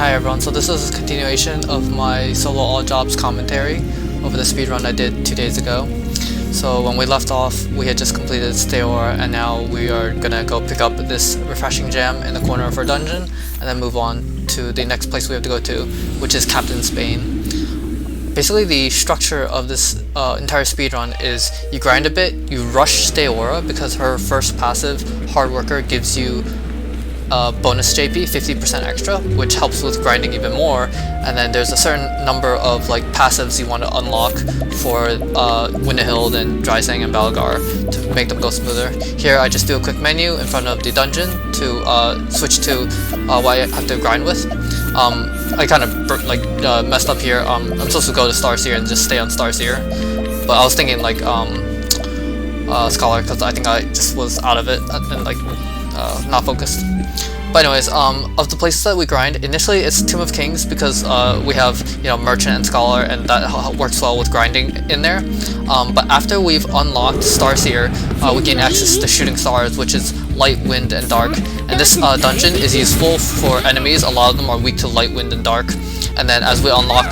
Hi everyone, so this is a continuation of my solo all jobs commentary over the speedrun I did 2 days ago. So when we left off, we had just completed Steor, and now we are gonna go pick up this refreshing gem in the corner of our dungeon, and then move on to the next place we have to go to, which is Captain Spain. Basically, the structure of this entire speedrun is you grind a bit, you rush Steora because her first passive, Hard Worker, gives you bonus JP, 50% extra, which helps with grinding even more. And then there's a certain number of like passives you want to unlock for Winterhild and Dreisang and Balgar to make them go smoother. Here I just do a quick menu in front of the dungeon to switch to what I have to grind with. I kind of messed up here. I'm supposed to go to Starseer and just stay on Starseer, but I was thinking like Scholar, because I think I just was out of it and like not focused. But anyways, of the places that we grind, initially it's Tomb of Kings because we have, you know, Merchant and Scholar, and that works well with grinding in there. But after we've unlocked Starseer, we gain access to Shooting Stars, which is Light, Wind, and Dark. And this dungeon is useful for enemies. A lot of them are weak to Light, Wind, and Dark. And then as we unlock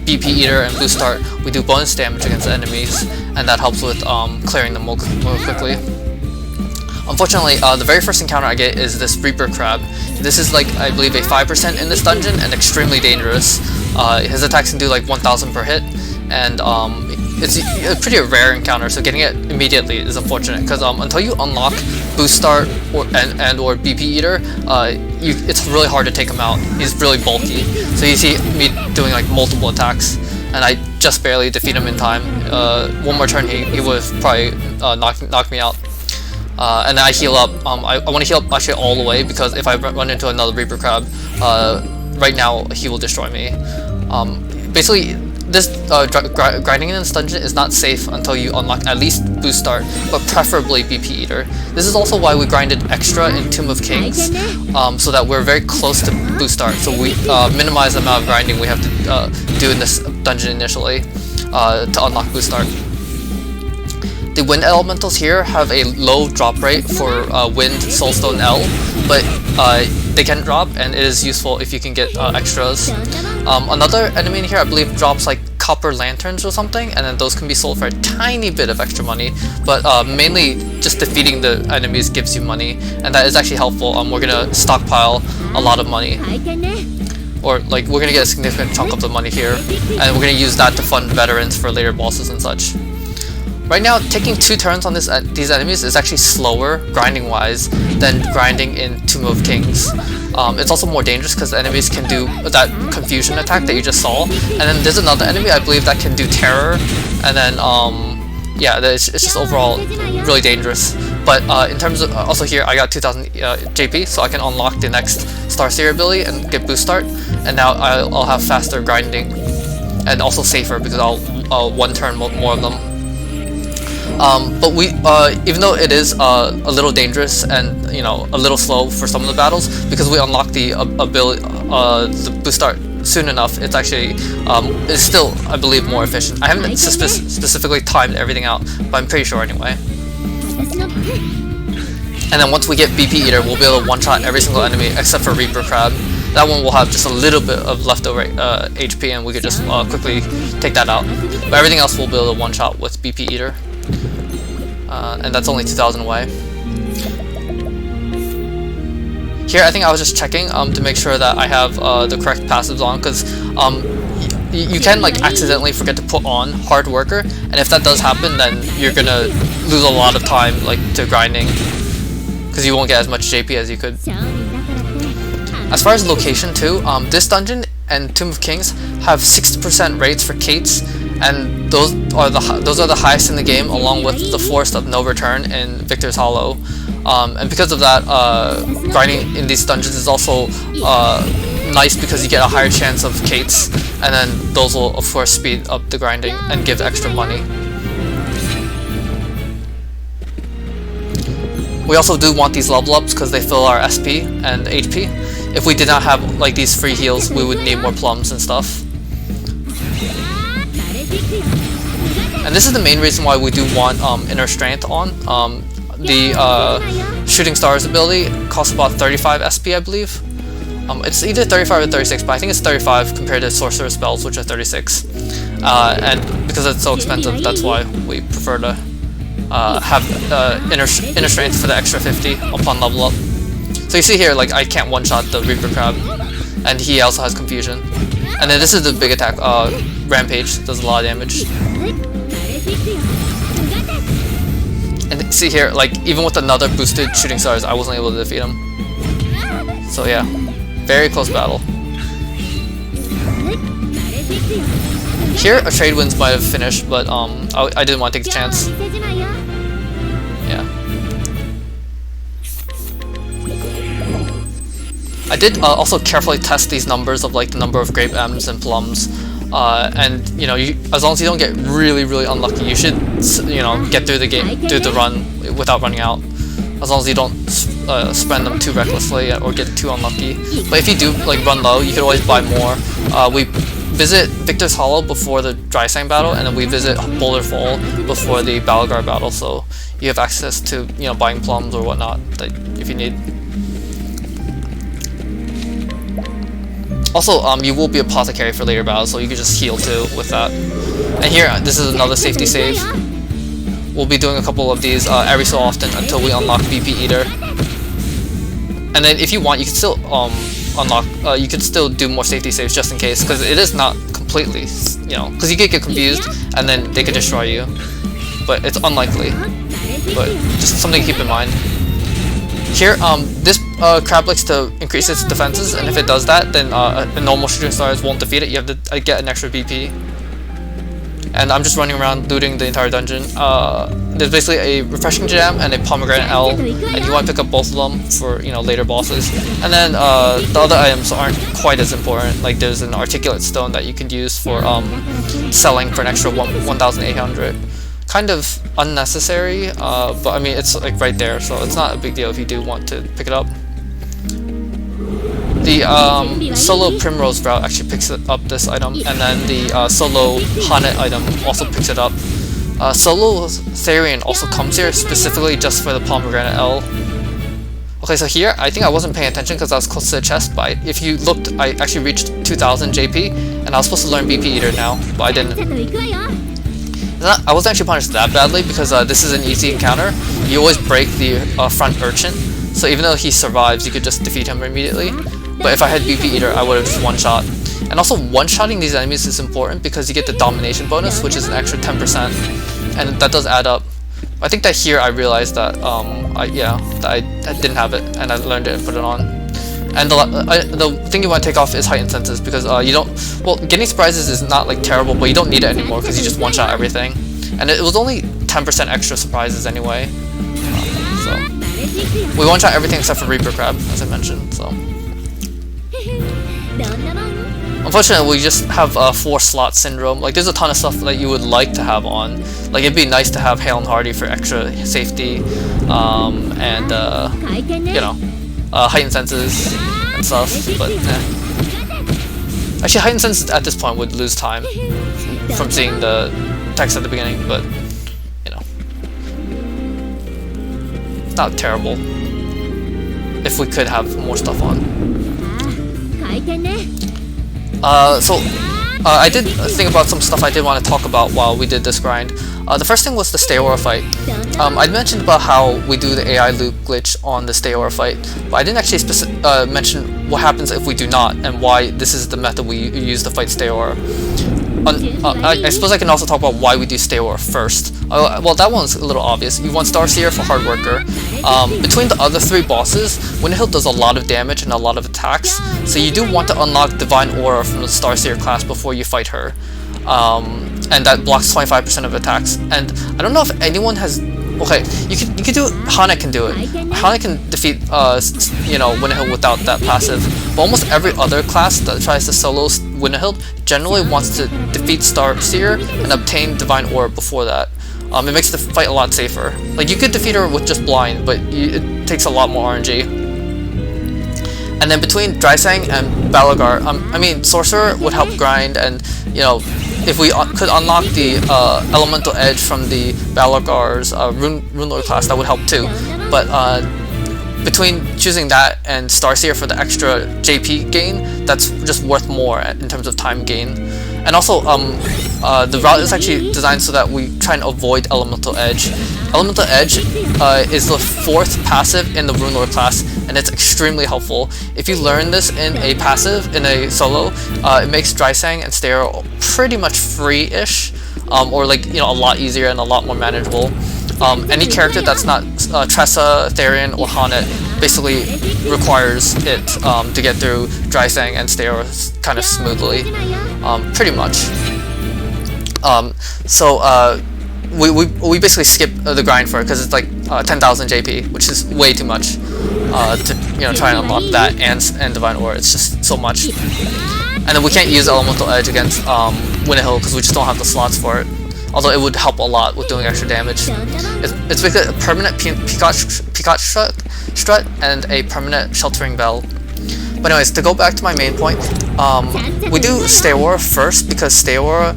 BP Eater and Boost Start, we do bonus damage against enemies, and that helps with clearing them more quickly. Unfortunately, the very first encounter I get is this Reaper Crab. This is like, I believe, a 5% in this dungeon and extremely dangerous. His attacks can do like 1,000 per hit, and it's a pretty rare encounter, so getting it immediately is unfortunate because until you unlock Boost Start or BP Eater, it's really hard to take him out. He's really bulky, so you see me doing like multiple attacks, and I just barely defeat him in time. One more turn, he would have probably knocked me out. And then I heal up. I want to heal up actually all the way, because if I run into another Reaper Crab, right now he will destroy me. Basically, this grinding in this dungeon is not safe until you unlock at least Boost Start, but preferably BP Eater. This is also why we grinded extra in Tomb of Kings, so that we're very close to Boost Start, so we minimize the amount of grinding we have to do in this dungeon initially to unlock Boost Start. The Wind Elementals here have a low drop rate for Wind, Soulstone, L, but they can drop, and it is useful if you can get extras. Another enemy in here, I believe, drops like copper lanterns or something, and then those can be sold for a tiny bit of extra money, but mainly just defeating the enemies gives you money, and that is actually helpful. We're gonna stockpile a lot of money, or like we're gonna get a significant chunk of the money here, and we're gonna use that to fund veterans for later bosses and such. Right now, taking 2 turns on these enemies is actually slower, grinding-wise, than grinding in Tomb of Kings. It's also more dangerous because the enemies can do that confusion attack that you just saw, and then there's another enemy, I believe, that can do terror, and then, yeah, it's just overall really dangerous. But in terms of, also here, I got 2,000 JP, so I can unlock the next Starseer ability and get Boost Start, and now I'll have faster grinding, and also safer because I'll one turn more of them. But we, even though it is a little dangerous and, you know, a little slow for some of the battles, because we unlock the ability, the Boost Start soon enough, it's actually, it's still, I believe, more efficient. I haven't specifically timed everything out, but I'm pretty sure anyway. And then once we get BP Eater, we'll be able to one-shot every single enemy except for Reaper Crab. That one will have just a little bit of leftover HP, and we could just quickly take that out. But everything else we'll be able to one-shot with BP Eater. And that's only 2,000 away. Here, I think I was just checking to make sure that I have the correct passives on, because you can like accidentally forget to put on Hard Worker, and if that does happen, then you're gonna lose a lot of time like to grinding, because you won't get as much JP as you could. As far as location too, this dungeon and Tomb of Kings have 60% rates for Kates, and those are the highest in the game, along with the Forest of No Return in Victor's Hollow. And because of that, grinding in these dungeons is also nice because you get a higher chance of Kates, and then those will of course speed up the grinding and give extra money. We also do want these level ups because they fill our SP and HP. If we did not have like these free heals, we would need more plums and stuff. And this is the main reason why we do want Inner Strength on. The Shooting Stars ability costs about 35 SP, I believe. It's either 35 or 36, but I think it's 35 compared to sorcerer spells, which are 36. And because it's so expensive, that's why we prefer to have inner strength for the extra 50 upon level up. So you see here, like, I can't one-shot the Reaper Crab, and he also has confusion. And then this is the big attack, Rampage, does a lot of damage. And see here, like, even with another boosted shooting stars, I wasn't able to defeat him. So yeah, very close battle. Here, a trade wins might have finished, but I didn't want to take the chance. Yeah. I did also carefully test these numbers of like the number of grape M's and plums, and you know, as long as you don't get really unlucky, you should get through the game, through the run without running out. As long as you don't spend them too recklessly or get too unlucky. But if you do like run low, you can always buy more. We visit Victor's Hollow before the Drysang battle, and then we visit Boulder Fall before the Balgar battle. So you have access to buying plums or whatnot that if you need. Also, you will be apothecary for later battles, so you can just heal too with that. And here, this is another safety save. We'll be doing a couple of these every so often until we unlock BP Eater. And then if you want, you can still unlock, you could still do more safety saves just in case, because it is not completely, because you could get confused and then they could destroy you. But it's unlikely. But just something to keep in mind. Here, this crab likes to increase its defenses, and if it does that, then normal shooting stars won't defeat it. You have to get an extra BP. And I'm just running around looting the entire dungeon. There's basically a refreshing gem and a pomegranate L, and you want to pick up both of them for later bosses. And then the other items aren't quite as important. Like there's an articulate stone that you can use for selling for an extra 1,800. Kind of unnecessary, but I mean it's like right there, so it's not a big deal if you do want to pick it up. The solo Primrose route actually picks up this item, and then the solo Hanet item also picks it up. Solo Therian also comes here specifically just for the pomegranate L. Okay, so here I think I wasn't paying attention because I was close to the chest, but if you looked, I actually reached 2000 JP, and I was supposed to learn BP Eater now, but I didn't. I wasn't actually punished that badly because this is an easy encounter. You always break the front urchin, so even though he survives, you could just defeat him immediately. But if I had BP Eater, I would have just one-shot. And also, one-shotting these enemies is important because you get the domination bonus, which is an extra 10%, and that does add up. I think that here I realized that I didn't have it, and I learned it and put it on. And the thing you want to take off is heightened senses because you don't. Well, getting surprises is not like terrible, but you don't need it anymore because you just one-shot everything. And it was only 10% extra surprises anyway. So we one-shot everything except for Reaper Crab, as I mentioned. So unfortunately, we just have 4-slot syndrome. Like there's a ton of stuff that you would like to have on. Like it'd be nice to have Hale and Hardy for extra safety, and heightened senses and stuff, but actually heightened senses at this point would lose time from seeing the text at the beginning, but it's not terrible if we could have more stuff on. I did think about some stuff I did want to talk about while we did this grind. The first thing was the Steora fight. I mentioned about how we do the AI loop glitch on the Steora fight, but I didn't actually mention what happens if we do not, and why this is the method we use to fight Steora. I suppose I can also talk about why we do Steora first. Well, that one's a little obvious. You want Starseer for Hard Worker. Between the other 3 bosses, Winterhill does a lot of damage and a lot of attacks, so you do want to unlock Divine Aura from the Starseer class before you fight her. And that blocks 25% of attacks. And I don't know if anyone has. Okay, you can do it. Hanek can do it. Hanek can defeat Winterhill without that passive. But almost every other class that tries to solo Winterhill generally wants to defeat Starseer and obtain Divine Aura before that. It makes the fight a lot safer. Like you could defeat her with just blind, but it takes a lot more RNG. And then between Drysang and Balagar, I mean, Sorcerer would help grind, and if we could unlock the Elemental Edge from the Balagar's Rune Lord class, that would help too. But between choosing that and Starseer for the extra JP gain, that's just worth more in terms of time gain. And also, the route is actually designed so that we try and avoid Elemental Edge. Elemental Edge is the 4th passive in the Rune Lord class, and it's extremely helpful. If you learn this in a passive, in a solo, it makes Drysang and Stair pretty much free-ish, or like, you know, a lot easier and a lot more manageable. Any character that's not Tressa, Therian, or Haunted basically requires it to get through Drysang and Stair kind of smoothly, pretty much. We basically skip the grind for it because it's like 10,000 JP, which is way too much to, you know, try and unlock that and Divine Aura. It's just so much. And then we can't use Elemental Edge against Winnehill because we just don't have the slots for it. Although it would help a lot with doing extra damage. It's basically a permanent Peacock strut and a permanent Sheltering Bell. But anyways, to go back to my main point, we do Stay Aura first because Stay Aura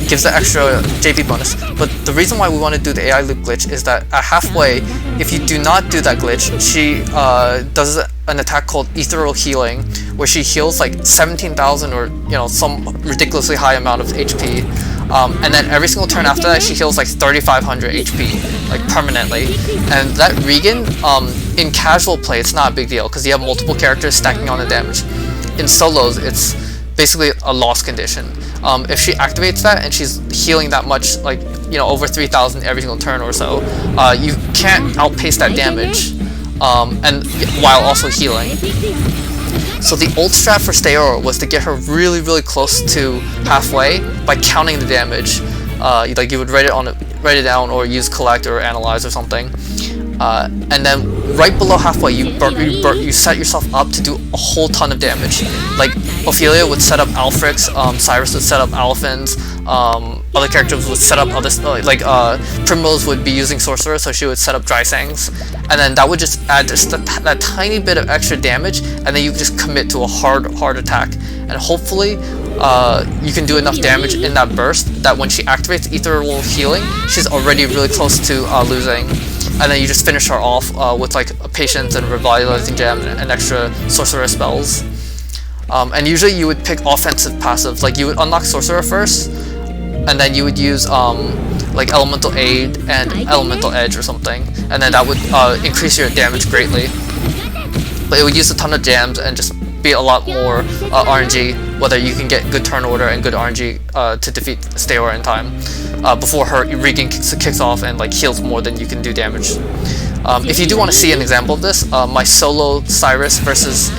gives the extra JP bonus. But the reason why we want to do the AI loop glitch is that at halfway, if you do not do that glitch, she does an attack called Ethereal Healing, where she heals like 17,000 or, you know, some ridiculously high amount of HP. And then every single turn after that, she heals like 3,500 HP, like permanently. And that regen, in casual play, it's not a big deal because you have multiple characters stacking on the damage. In solos, it's basically a loss condition. If she activates that and she's healing that much, like, you know, over 3,000 every single turn or so, you can't outpace that damage, and while also healing. So the old strat for Stay Aura was to get her really, really close to halfway by counting the damage. Like you would write it down, or use Collect or Analyze or something. And then right below halfway, you set yourself up to do a whole ton of damage. Like Ophelia would set up Alfrix, Cyrus would set up Alphins, other characters would set up other, Primrose would be using Sorcerer, so she would set up Drysangs, and then that would just add just that tiny bit of extra damage, and then you just commit to a hard attack, and hopefully you can do enough damage in that burst that when she activates Ethereal Healing, she's already really close to losing. And then you just finish her off with like a Patience and Revitalizing Gem and extra Sorcerer spells. And usually you would pick offensive passives, like you would unlock Sorcerer first, and then you would use like Elemental Aid and Elemental Edge or something, and then that would increase your damage greatly. But it would use a ton of jams and just be a lot more RNG, whether you can get good turn order and good RNG to defeat Stay Aura in time. Before her regen kicks off and like heals more than you can do damage. If you do want to see an example of this, my solo Cyrus versus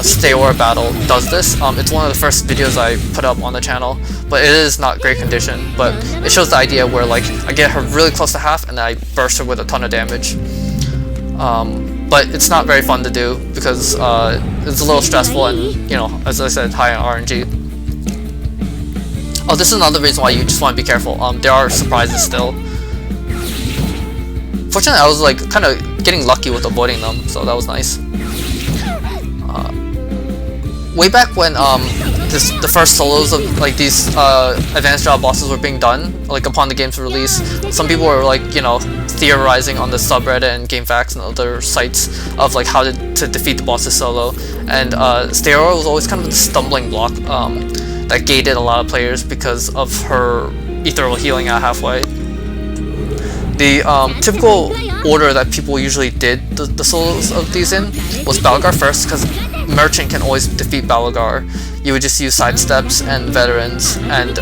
Stay Aura battle does this. It's one of the first videos I put up on the channel, but it is not great condition, but it shows the idea where like I get her really close to half and then I burst her with a ton of damage. But it's not very fun to do because it's a little stressful and, you know, as I said, high on RNG. Oh, this is another reason why you just want to be careful. There are surprises still. Fortunately, I was like kind of getting lucky with avoiding them, so that was nice. Way back when the first solos of like these advanced job bosses were being done, like upon the game's release, some people were like, you know, theorizing on the subreddit and GameFAQs and other sites of like how to defeat the bosses solo. And Stay Aura was always kind of the stumbling block that gated a lot of players because of her ethereal healing at halfway. The typical order that people usually did the solos of these in was Balgar first, because Merchant can always defeat Balagar. You would just use sidesteps and veterans, and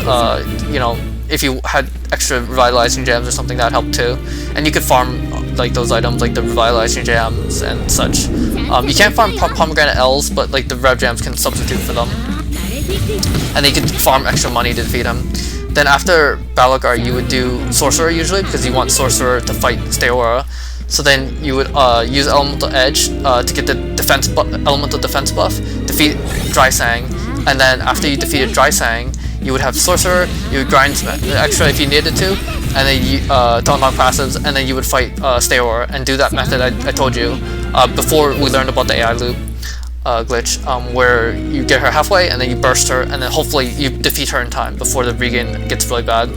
you know, if you had extra revitalizing gems or something, that helped too. And you could farm like those items, like the revitalizing gems and such. You can't farm pomegranate L's, but like the rev gems can substitute for them, and you could farm extra money to defeat him. Then after Balagar, you would do Sorcerer usually, because you want Sorcerer to fight Stay Aura. So then you would use Elemental Edge to get the elemental defense buff, defeat Drysang, and then after you defeated Drysang, you would have Sorcerer, you would grind extra if you needed to, and then you to unlock passives, and then you would fight Stay Aura and do that method I told you before we learned about the AI loop. glitch where you get her halfway and then you burst her and then hopefully you defeat her in time before the regain gets really bad.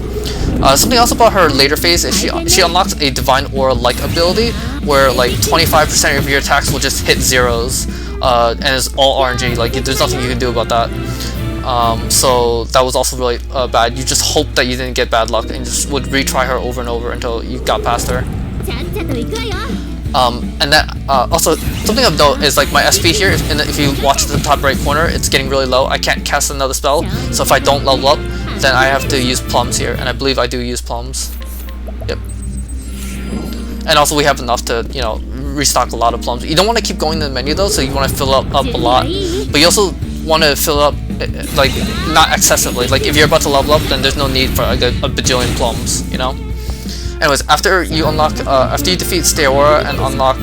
Something else about her later phase is she unlocks a Divine Aura-like ability where like 25% of your attacks will just hit zeros and it's all RNG, like there's nothing you can do about that. So that was also really bad. You just hope that you didn't get bad luck and just would retry her over and over until you got past her. And that also something of note is like my SP here, if you watch the top right corner, it's getting really low. I can't cast another spell, so if I don't level up, then I have to use plums here, and I believe I do use plums. Yep. And also we have enough to, you know, restock a lot of plums. You don't want to keep going to the menu though, so you want to fill up a lot, but you also want to fill up like not excessively. Like if you're about to level up, then there's no need for like a bajillion plums, you know. Anyways, after you unlock, after you defeat Stay Aura and unlock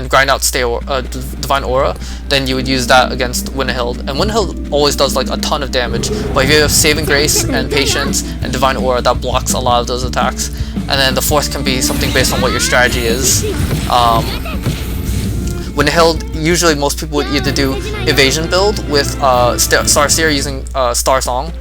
grind out Divine Aura, then you would use that against Winnehild. And Winnehild always does like a ton of damage, but if you have Saving Grace and Patience and Divine Aura, that blocks a lot of those attacks. And then the fourth can be something based on what your strategy is. Winnehild, usually most people would either do evasion build with Starseer using Star Song.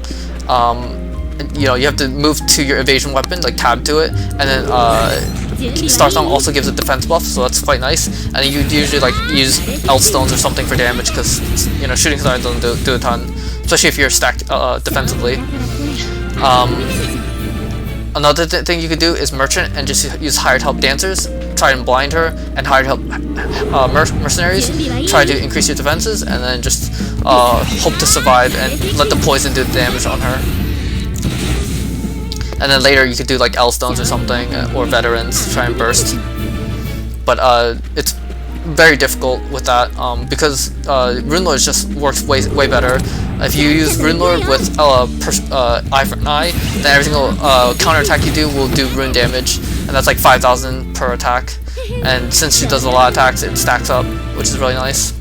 You know, you have to move to your evasion weapon, like tab to it, and then Star Song also gives a defense buff, so that's quite nice. And you usually like use Elfstones or something for damage because, you know, shooting stars don't do a ton, especially if you're stacked defensively. Another thing you could do is Merchant and just use hired help dancers, try and blind her, and hired help mercenaries, try to increase your defenses, and then just hope to survive and let the poison do the damage on her. And then later you could do like L-Stones or something, or Veterans to try and burst. But it's very difficult with that because Runelord just works way better. If you use Runelord with Eye for an Eye, then every single counter attack you do will do rune damage, and that's like 5,000 per attack. And since she does a lot of attacks, it stacks up, which is really nice.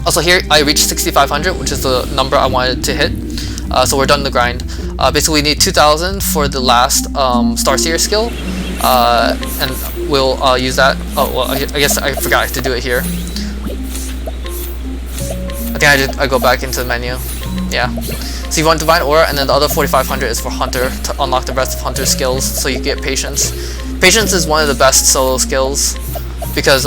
Also here, I reached 6,500, which is the number I wanted to hit. So we're done the grind. Basically we need 2,000 for the last Starseer skill, and we'll use that. Oh well, I guess I forgot to do it here. I think I go back into the menu. Yeah. So you want Divine Aura, and then the other 4,500 is for Hunter to unlock the rest of Hunter's skills, so you get Patience. Patience is one of the best solo skills because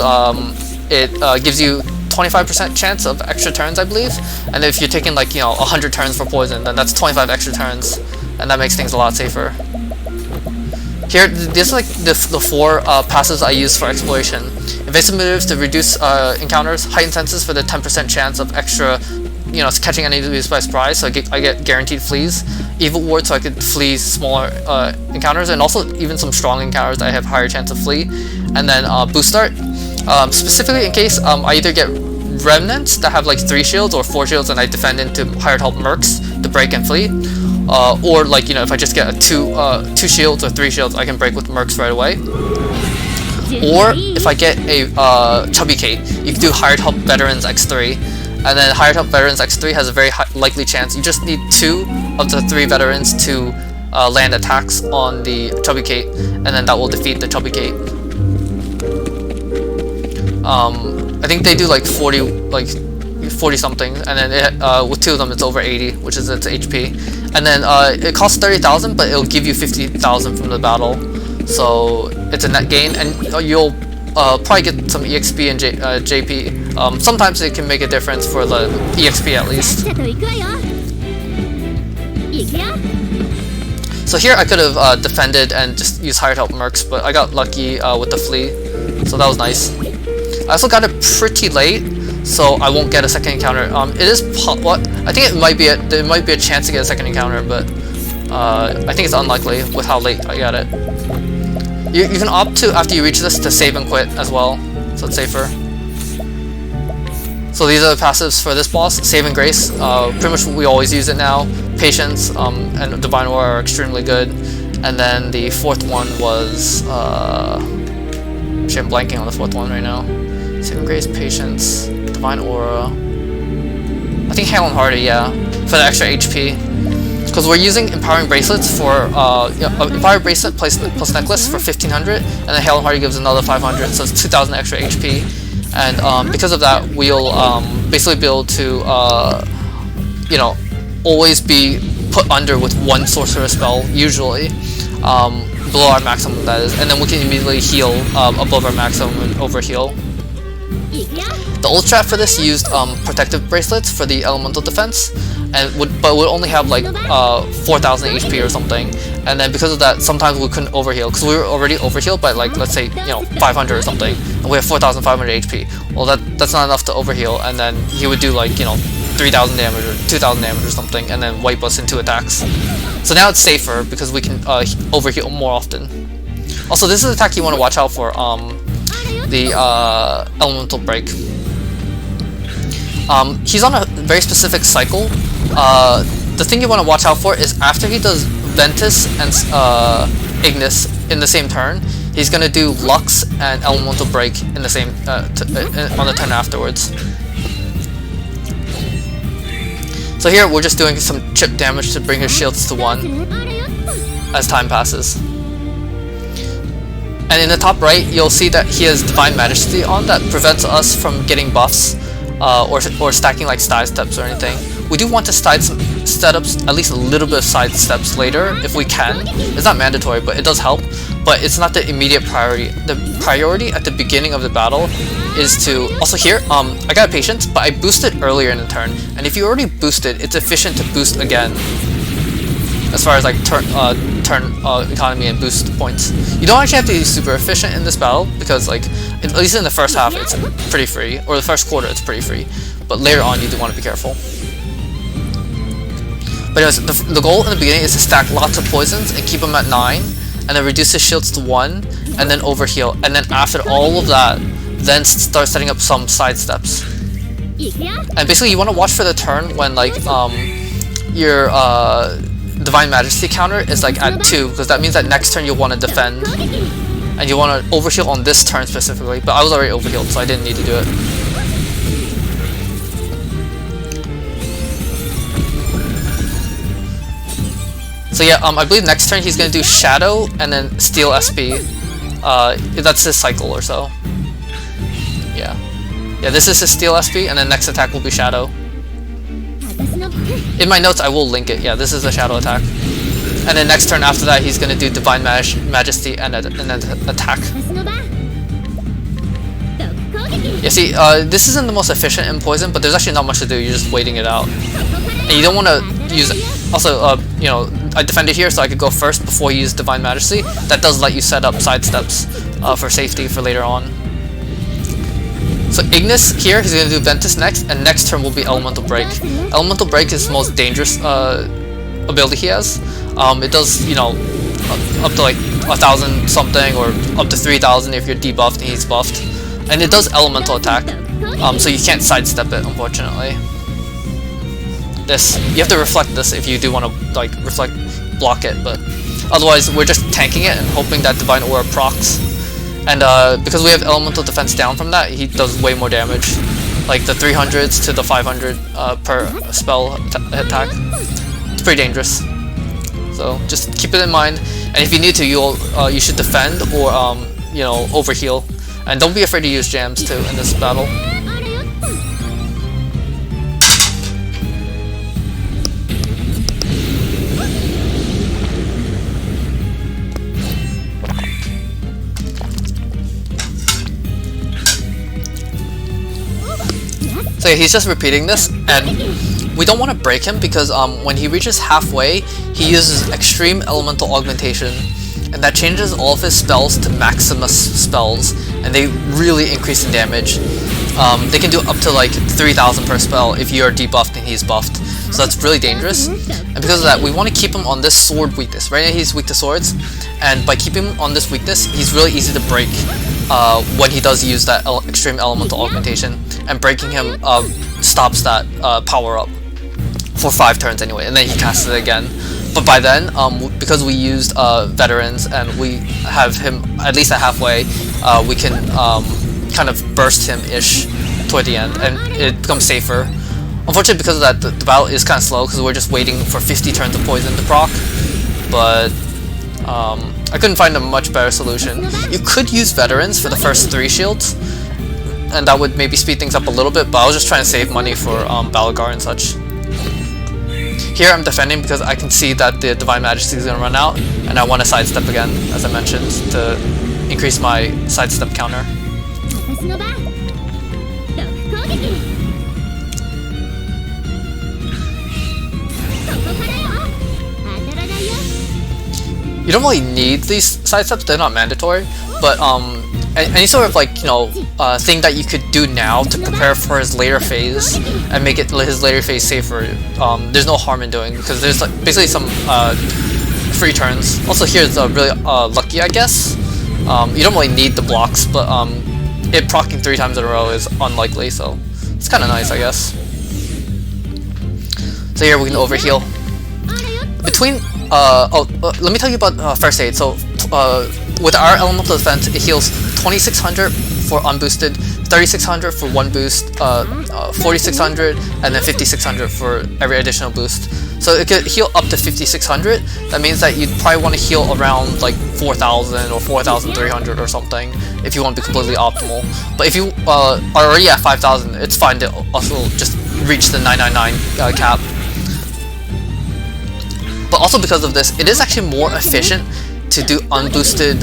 it gives you 25% chance of extra turns, I believe, and if you're taking like, you know, 100 turns for poison, then that's 25 extra turns, and that makes things a lot safer. Here, these are like the four passives I use for exploration. Evasive moves to reduce encounters, heightened senses for the 10% chance of extra, you know, catching enemies by surprise, so I get guaranteed flees. Evil Ward, so I could flee smaller encounters, and also even some strong encounters I have higher chance of flee. And then Boost Start. Specifically in case I either get Remnants that have like 3 shields or 4 shields and I defend into hired help mercs to break and flee, or like, you know, if I just get a 2 shields or 3 shields, I can break with mercs right away. Or if I get a Chubby Kate, you can do hired help Veterans X3, and then hired help Veterans X3 has a very likely chance. You just need 2 of the 3 veterans to land attacks on the Chubby Kate, and then that will defeat the Chubby Kate. I think they do like 40 something, and then with 2 of them it's over 80, which is its HP. And then it costs 30,000, but it'll give you 50,000 from the battle, so it's a net gain, and you'll probably get some EXP and JP. Sometimes it can make a difference for the EXP at least. So here I could have defended and just used hired help mercs, but I got lucky with the flee, so that was nice. I also got it pretty late, so I won't get a second encounter. It is I think there might be a chance to get a second encounter, but I think it's unlikely with how late I got it. You can opt to, after you reach this, to save and quit as well, so it's safer. So these are the passives for this boss. Save and Grace, pretty much we always use it now. Patience and Divine Aura are extremely good. And then the fourth one was actually I'm blanking on the fourth one right now. Save and Grace, Patience, Divine Aura. I think Hail and Hardy, yeah, for the extra HP. Because we're using Empowering Bracelets for Empowering Bracelet plus Necklace for 1,500, and then Hail and Hardy gives another 500, so it's 2,000 extra HP. and because of that, we'll basically be able to you know, always be put under with one sorcerer spell usually, below our maximum that is, and then we can immediately heal above our maximum and overheal. The old strat for this used protective bracelets for the elemental defense, and would only have like 4,000 HP or something. And then because of that, sometimes we couldn't overheal because we were already overhealed by like, let's say, you know, 500 or something, and we have 4,500 HP. Well, that's not enough to overheal, and then he would do like, you know, 3,000 damage or 2,000 damage or something, and then wipe us into attacks. So now it's safer because we can overheal more often. Also, this is an attack you want to watch out for. The elemental break. He's on a very specific cycle. The thing you want to watch out for is after he does Ventus and Ignis in the same turn, he's gonna do Lux and Elemental Break in the same on the turn afterwards. So here we're just doing some chip damage to bring his shields to 1 as time passes. And in the top right, you'll see that he has Divine Majesty on that prevents us from getting buffs or stacking like side steps or anything. We do want to side steps, at least a little bit of side steps later if we can. It's not mandatory, but it does help. But it's not the immediate priority. The priority at the beginning of the battle is to... Also here, I got a Patience, but I boosted earlier in the turn. And if you already boosted, it's efficient to boost again. As far as like turn economy and boost points. You don't actually have to be super efficient in this battle because like, at least in the first half it's pretty free, or the first quarter it's pretty free. But later on you do want to be careful. But anyways, the goal in the beginning is to stack lots of poisons and keep them at 9, and then reduce his shields to 1, and then overheal. And then after all of that, then start setting up some side steps. And basically you want to watch for the turn when like your Divine Majesty counter is like at 2, because that means that next turn you'll want to defend. And you want to overheal on this turn specifically, but I was already overhealed so I didn't need to do it. So yeah, I believe next turn he's going to do Shadow and then Steel SP. That's his cycle or so. Yeah. Yeah, this is his Steel SP, and then next attack will be Shadow. In my notes I will link it. Yeah, this is the Shadow attack. And then next turn after that he's going to do Divine Majesty and then attack. Yeah, see, this isn't the most efficient in Poison, but there's actually not much to do, you're just waiting it out. And you don't want to use it. Also, you know, I defended here so I could go first before you use Divine Majesty. That does let you set up side steps for safety for later on. So Ignis here, he's going to do Ventus next, and next turn will be Elemental Break. Elemental Break is the most dangerous ability he has. It does, you know, up to like 1,000 something, or up to 3,000 if you're debuffed and he's buffed. And it does elemental attack, so you can't sidestep it, unfortunately. This, you have to reflect this if you do want to like block it, but otherwise we're just tanking it and hoping that Divine Aura procs. And because we have elemental defense down from that, he does way more damage, like the 300s to the 500 per spell attack. It's pretty dangerous, so just keep it in mind. And if you need to, you should defend or you know, overheal. And don't be afraid to use jams too in this battle. So yeah, he's just repeating this, and we don't want to break him because when he reaches halfway, he uses Extreme Elemental Augmentation, and that changes all of his spells to Maximus spells, and they really increase in damage. They can do up to like 3,000 per spell if you are debuffed and he's buffed, so that's really dangerous. And because of that, we want to keep him on this sword weakness. Right now he's weak to swords, and by keeping him on this weakness, he's really easy to break when he does use that Extreme Elemental Augmentation, and breaking him stops that power up for 5 turns anyway, and then he casts it again. But by then, because we used veterans and we have him at least at halfway, we can kind of burst him-ish toward the end, and it becomes safer. Unfortunately, because of that, the battle is kind of slow because we're just waiting for 50 turns of poison to proc. But I couldn't find a much better solution. You could use veterans for the first 3 shields, and that would maybe speed things up a little bit, but I was just trying to save money for Balgar and such. Here I'm defending because I can see that the Divine Majesty is going to run out, and I want to sidestep again, as I mentioned, to increase my sidestep counter. You don't really need these sidesteps, they're not mandatory, but any sort of like, you know, thing that you could do now to prepare for his later phase and make it his later phase safer, there's no harm in doing, because there's like basically some free turns. Also here is really lucky, I guess. You don't really need the blocks, but it proccing 3 times in a row is unlikely, so it's kind of nice, I guess. So here we can overheal. Between let me tell you about first aid. So with our elemental defense, it heals 2600 for unboosted, 3600 for 1 boost, 4600, and then 5600 for every additional boost. So it could heal up to 5600. That means that you'd probably want to heal around like 4000 or 4300 or something if you want to be completely optimal. But if you are already at 5000, it's fine to also just reach the 999 cap. But also because of this, it is actually more efficient to do unboosted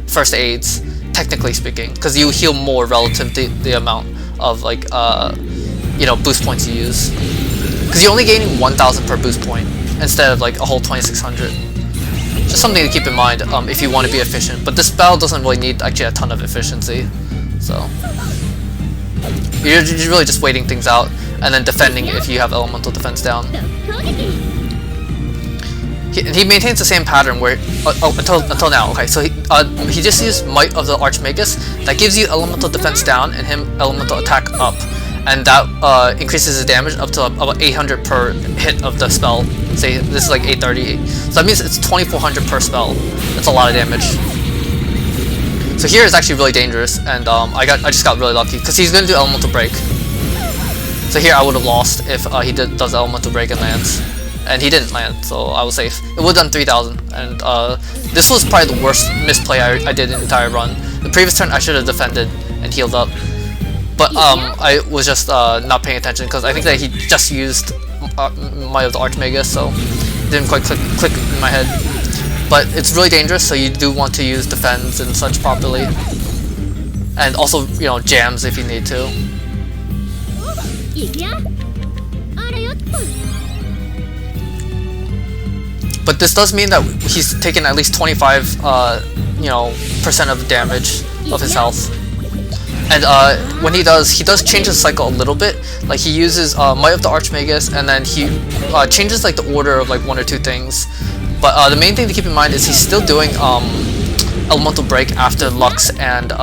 first aids, technically speaking, because you heal more relative to the amount of like you know, boost points you use. Because you're only gaining 1000 per boost point instead of like a whole 2600. Just something to keep in mind if you want to be efficient. But this battle doesn't really need actually a ton of efficiency, so you're really just waiting things out and then defending if you have elemental defense down. He maintains the same pattern where until now. Okay, so he just used Might of the Archmagus. That gives you elemental defense down and him elemental attack up, and that increases his damage up to about 800 per hit of the spell. Say this is like 830, so that means it's 2400 per spell. That's a lot of damage. So here is actually really dangerous, and I just got really lucky because he's gonna do elemental break. So here I would have lost if he does elemental break and lands. And he didn't land, so I was safe. It would have done 3000, and this was probably the worst misplay I did in the entire run. The previous turn I should have defended and healed up, but I was just not paying attention because I think that he just used Might of the Archmagus, so it didn't quite click in my head. But it's really dangerous, so you do want to use defense and such properly, and also, you know, jams if you need to. But this does mean that he's taken at least 25, you know, % of damage of his health. And when he does change his cycle a little bit. Like he uses Might of the Archmagus, and then he changes like the order of like 1 or 2 things. But the main thing to keep in mind is he's still doing Elemental Break after Lux and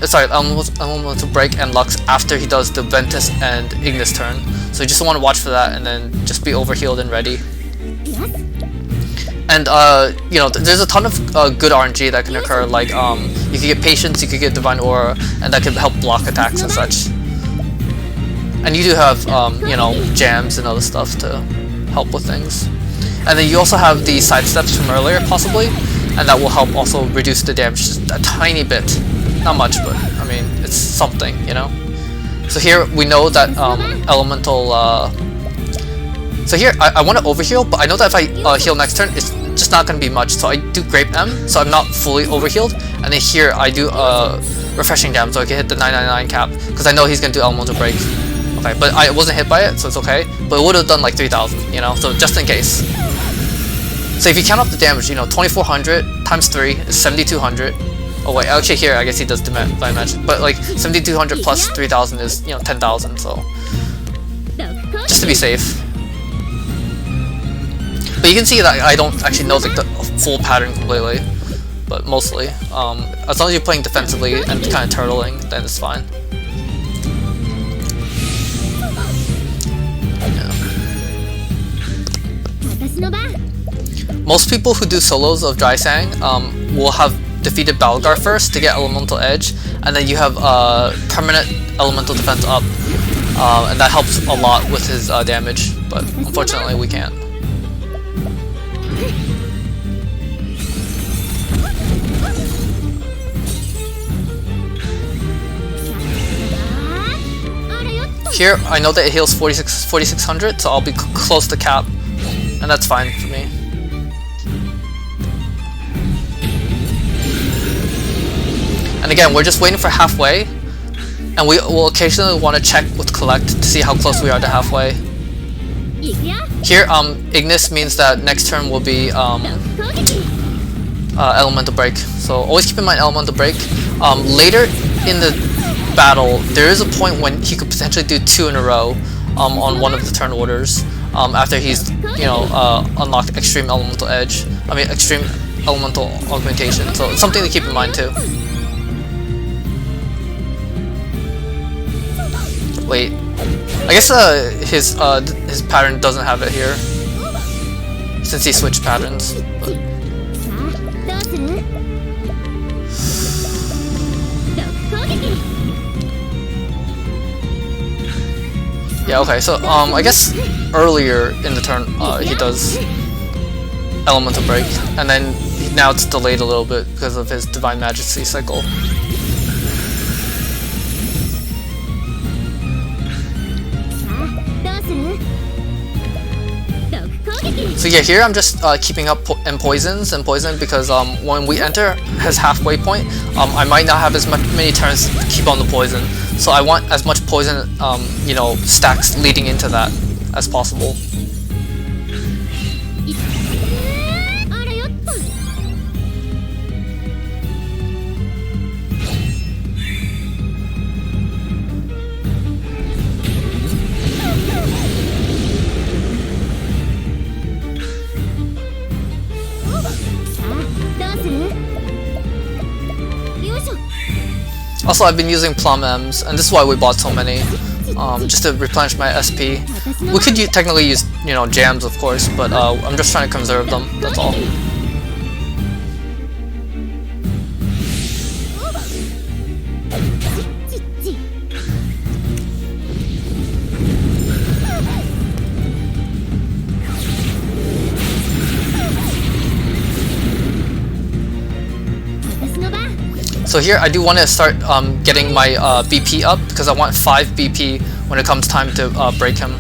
sorry, Elemental Break and Lux after he does the Ventus and Ignis turn. So you just want to watch for that and then just be overhealed and ready. And you know, there's a ton of good RNG that can occur, like you could get Patience, you could get Divine Aura, and that can help block attacks and such. And you do have you know, jams and other stuff to help with things. And then you also have the side steps from earlier, possibly, and that will help also reduce the damage just a tiny bit. Not much, but I mean, it's something, you know. So here we know that elemental. So here I want to overheal, but I know that if I heal next turn, it's just not going to be much. So I do Grape M, so I'm not fully overhealed. And then here I do Refreshing Jam, so I can hit the 999 cap, because I know he's going to do Elemental Break. Okay, but I wasn't hit by it, so it's okay. But it would have done like 3000, you know, so just in case. So if you count up the damage, you know, 2400 times 3 is 7200. Oh wait, actually here I guess he does Divine Magic, but like 7200 plus 3000 is, you know, 10,000. So just to be safe. But you can see that I don't actually know like the full pattern completely, but mostly. As long as you're playing defensively and kind of turtling, then it's fine. Yeah. Most people who do solos of Dry Sang will have defeated Balgar first to get Elemental Edge, and then you have permanent Elemental Defense up, and that helps a lot with his damage, but unfortunately we can't. here I know that it heals 4600, so I'll be close to cap, and that's fine for me. And again, we're just waiting for halfway, and we will occasionally want to check with collect to see how close we are to halfway. Here, Ignis means that next turn will be Elemental Break, so always keep in mind Elemental Break. Later in the battle, there is a point when he could potentially do 2 in a row on one of the turn orders after he's, you know, unlocked Extreme Elemental Edge. I mean, Extreme Elemental Augmentation, so it's something to keep in mind too. Wait, I guess his pattern doesn't have it here since he switched patterns. But. Yeah, okay, so I guess earlier in the turn he does Elemental Break, and then now it's delayed a little bit because of his Divine Majesty cycle. So yeah, here I'm just keeping up in poisons and poison because when we enter his halfway point, I might not have as many turns to keep on the poison. So I want as much poison, you know, stacks leading into that as possible. Also, I've been using Plum M's, and this is why we bought so many, just to replenish my SP. We could technically use, you know, jams, of course, but I'm just trying to conserve them, that's all. So here I do want to start getting my BP up because I want 5 BP when it comes time to break him.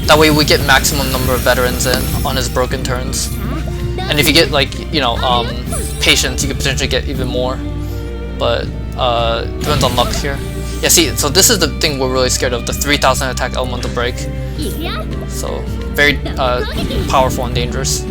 That way we get maximum number of veterans in on his broken turns. And if you get, like, you know, patience, you could potentially get even more. But depends on luck here. Yeah, see, so this is the thing we're really scared of, the 3000 attack elemental break. So very powerful and dangerous.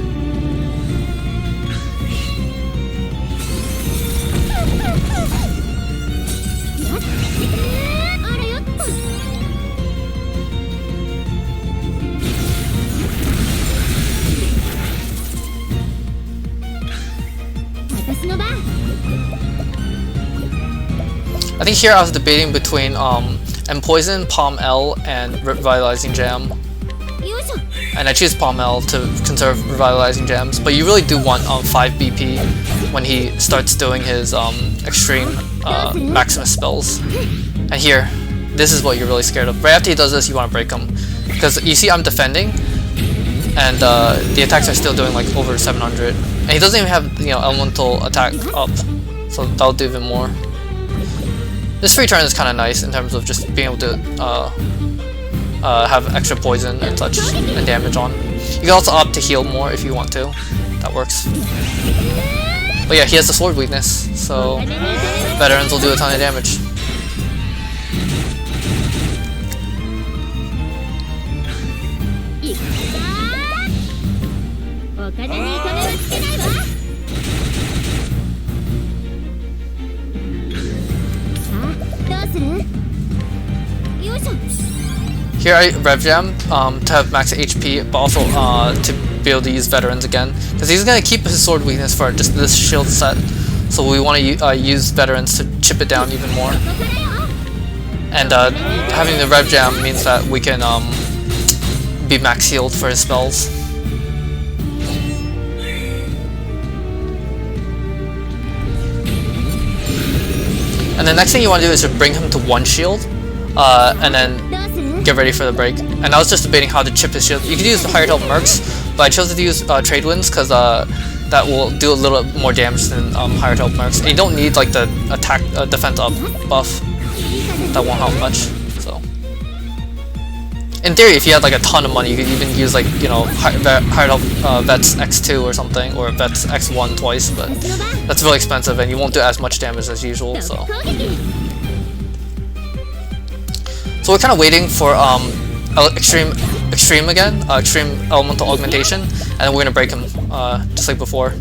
I think here I was debating between Poison, Palm L, and Revitalizing Jam. And I choose Palm L to conserve Revitalizing Gems, but you really do want 5 BP when he starts doing his extreme Maximus spells. And here, this is what you're really scared of. Right after he does this, you want to break him. Because you see I'm defending, and the attacks are still doing like over 700. And he doesn't even have, you know, elemental attack up, so that'll do even more. This free turn is kind of nice in terms of just being able to have extra poison and such and damage on. You can also opt to heal more if you want to. That works. But yeah, he has the sword weakness, so veterans will do a ton of damage. Here I rev jam to have max HP, but also to be able to use veterans again, because he's gonna keep his sword weakness for just this shield set. So we want to use veterans to chip it down even more. And having the rev jam means that we can be max healed for his spells. And the next thing you want to do is to bring him to 1 shield, and then get ready for the break. And I was just debating how to chip his shield. You could use the higher health mercs, but I chose to use trade winds because that will do a little more damage than higher health mercs. And you don't need like the attack defense up buff. That won't help much. So in theory, if you had like a ton of money, you could even use like, you know, higher health vets X2 or something, or vets X1 twice, but that's really expensive and you won't do as much damage as usual. So we're kind of waiting for extreme again, extreme elemental augmentation, and then we're gonna break him just like before.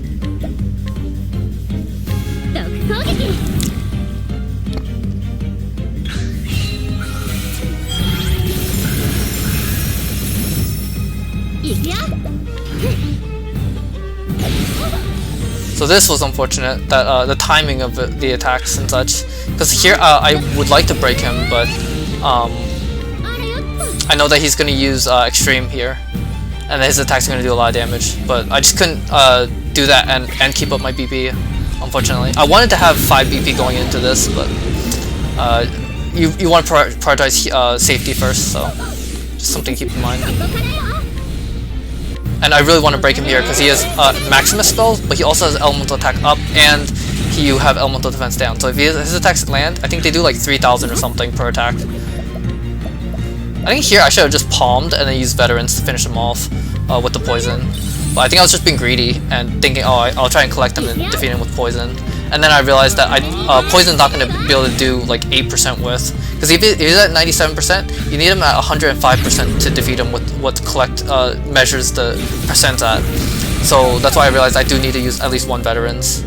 So this was unfortunate, that the timing of the attacks and such, because here I would like to break him, but I know that he's going to use extreme here, and his attacks are going to do a lot of damage, but I just couldn't do that and keep up my BP, unfortunately. I wanted to have 5 BP going into this, but you want to prioritize safety first, so just something to keep in mind. And I really want to break him here because he has Maximus spells, but he also has elemental attack up, and you have elemental defense down. So if his attacks land, I think they do like 3,000 or something per attack. I think here I should have just palmed and then used veterans to finish him off with the poison. But I think I was just being greedy and thinking, oh, I'll try and collect him and defeat him with poison. And then I realized that poison's not going to be able to do like 8% with. Because if he's at 97%, you need him at 105% to defeat him with what collect measures the percent at. So that's why I realized I do need to use at least 1 veterans.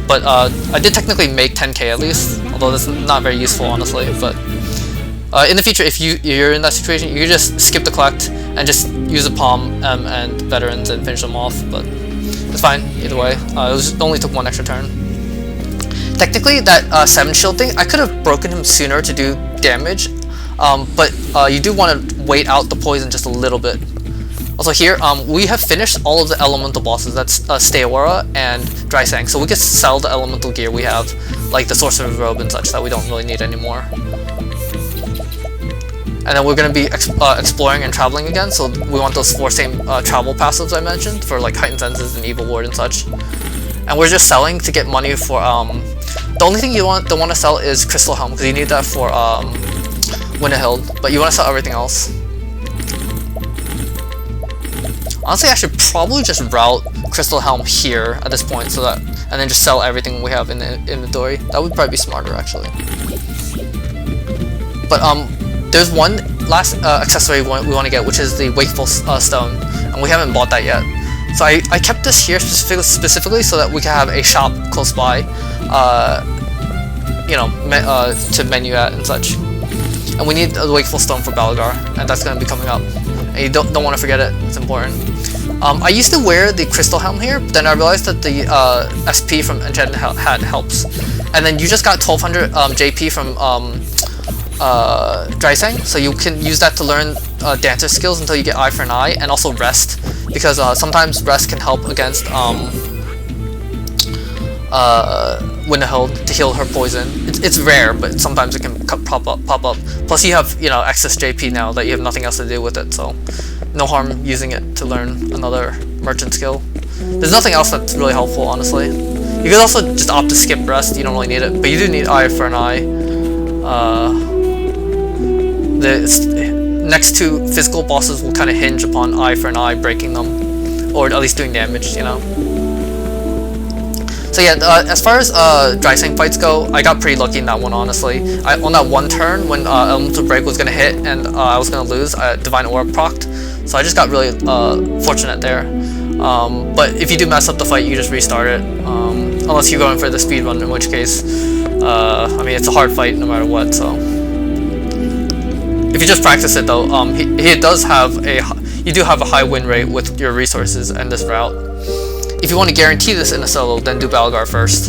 But I did technically make 10k at least, although that's not very useful honestly. But in the future, if you're in that situation, you can just skip the collect and just use a palm and veterans and finish them off. But it's fine either way. It only took 1 extra turn. Technically, that 7 shield thing, I could have broken him sooner to do damage, but you do want to wait out the poison just a little bit. Also here, we have finished all of the elemental bosses. That's Steaora and Drysang, so we can sell the elemental gear we have, like the Sorcerer's Robe and such, that we don't really need anymore. And then we're going to be exploring and traveling again, so we want those 4 same travel passives I mentioned, for like Heightened Senses and Evil Ward and such. And we're just selling to get money for, the only thing you don't want to sell is Crystal Helm, because you need that for Winterhild, but you want to sell everything else. Honestly, I should probably just route Crystal Helm here at this point, so that, and then just sell everything we have in the inventory. That would probably be smarter, actually. But there's one last accessory we want to get, which is the Wakeful Stone, and we haven't bought that yet. So I kept this here specifically so that we can have a shop close by, you know, to menu at and such. And we need the Wakeful Stone for Balgar, and that's going to be coming up. And you don't want to forget it, it's important. I used to wear the Crystal Helm here, but then I realized that the SP from Enchanted Hat helps. And then you just got 1200 JP from Drysang, so you can use that to learn Dancer skills until you get Eye for an Eye, and also Rest, because sometimes Rest can help against Winterhild to heal her poison. It's rare, but sometimes it can pop up. Plus you have, you know, excess JP now that you have nothing else to do with it, so no harm using it to learn another merchant skill. There's nothing else that's really helpful, honestly. You could also just opt to skip Rest, you don't really need it, but you do need Eye for an Eye. The next 2 physical bosses will kind of hinge upon Eye for an Eye breaking them, or at least doing damage, you know. So yeah, as far as Drysang fights go, I got pretty lucky in that one, honestly. On that one turn when Elemental Break was going to hit and I was going to lose, Divine Aura procced, so I just got really fortunate there. But if you do mess up the fight, you just restart it, unless you're going for the speedrun, in which case, I mean, it's a hard fight no matter what, so. If you just practice it though, he does have you do have a high win rate with your resources and this route. If you want to guarantee this in a solo, then do Balgar first,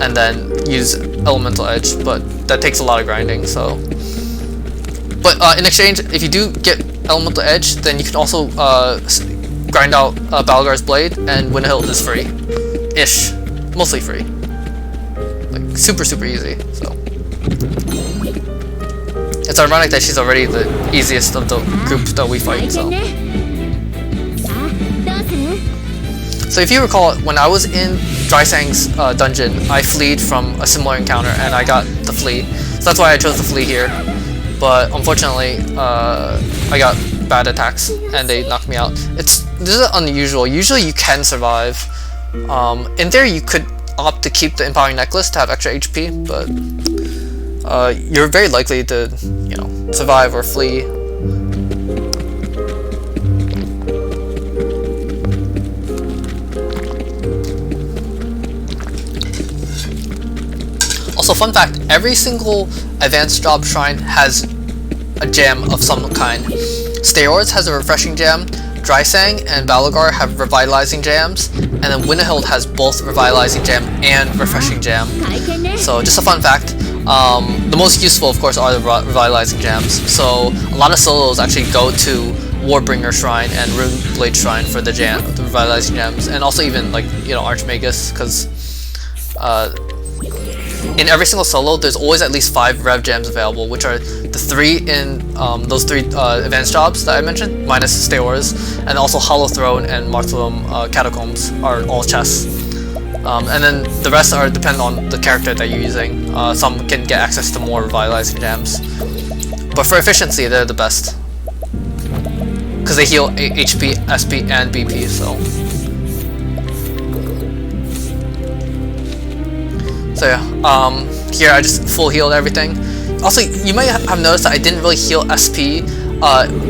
and then use Elemental Edge, but that takes a lot of grinding, so. But in exchange, if you do get Elemental Edge, then you can also grind out Balgar's Blade, and Winterhild is free. Ish. Mostly free. Like, super easy, so. It's ironic that she's already the easiest of the group that we fight, so. So if you recall, when I was in Drysang's dungeon, I fleed from a similar encounter and I got the flea. So that's why I chose the flea here. but unfortunately, I got bad attacks and they knocked me out. This is unusual. Usually you can survive. In theory, you could opt to keep the empowering necklace to have extra HP, but you're very likely to, you know, survive or flee. Also, fun fact, every single advanced job shrine has a gem of some kind. Steor's has a refreshing gem, Drysang and Balagar have revitalizing gems, and then Winterhild has both revitalizing gem and refreshing gem. So just a fun fact. The most useful, of course, are the revitalizing gems. So a lot of solos actually go to Warbringer Shrine and Runeblade Shrine for the revitalizing gems, and also even like, you know, Archmagus, because in every single solo, there's always at least 5 rev gems available, which are the 3 in those 3 advanced jobs that I mentioned, minus Steor's, and also Hollow Throne and Martyrdom Catacombs are all chests. And then the rest are dependent on the character that you're using. Some can get access to more revitalizing gems, but for efficiency, they're the best because they heal HP, SP, and BP. So yeah, here I just full healed everything. Also, you might have noticed that I didn't really heal SP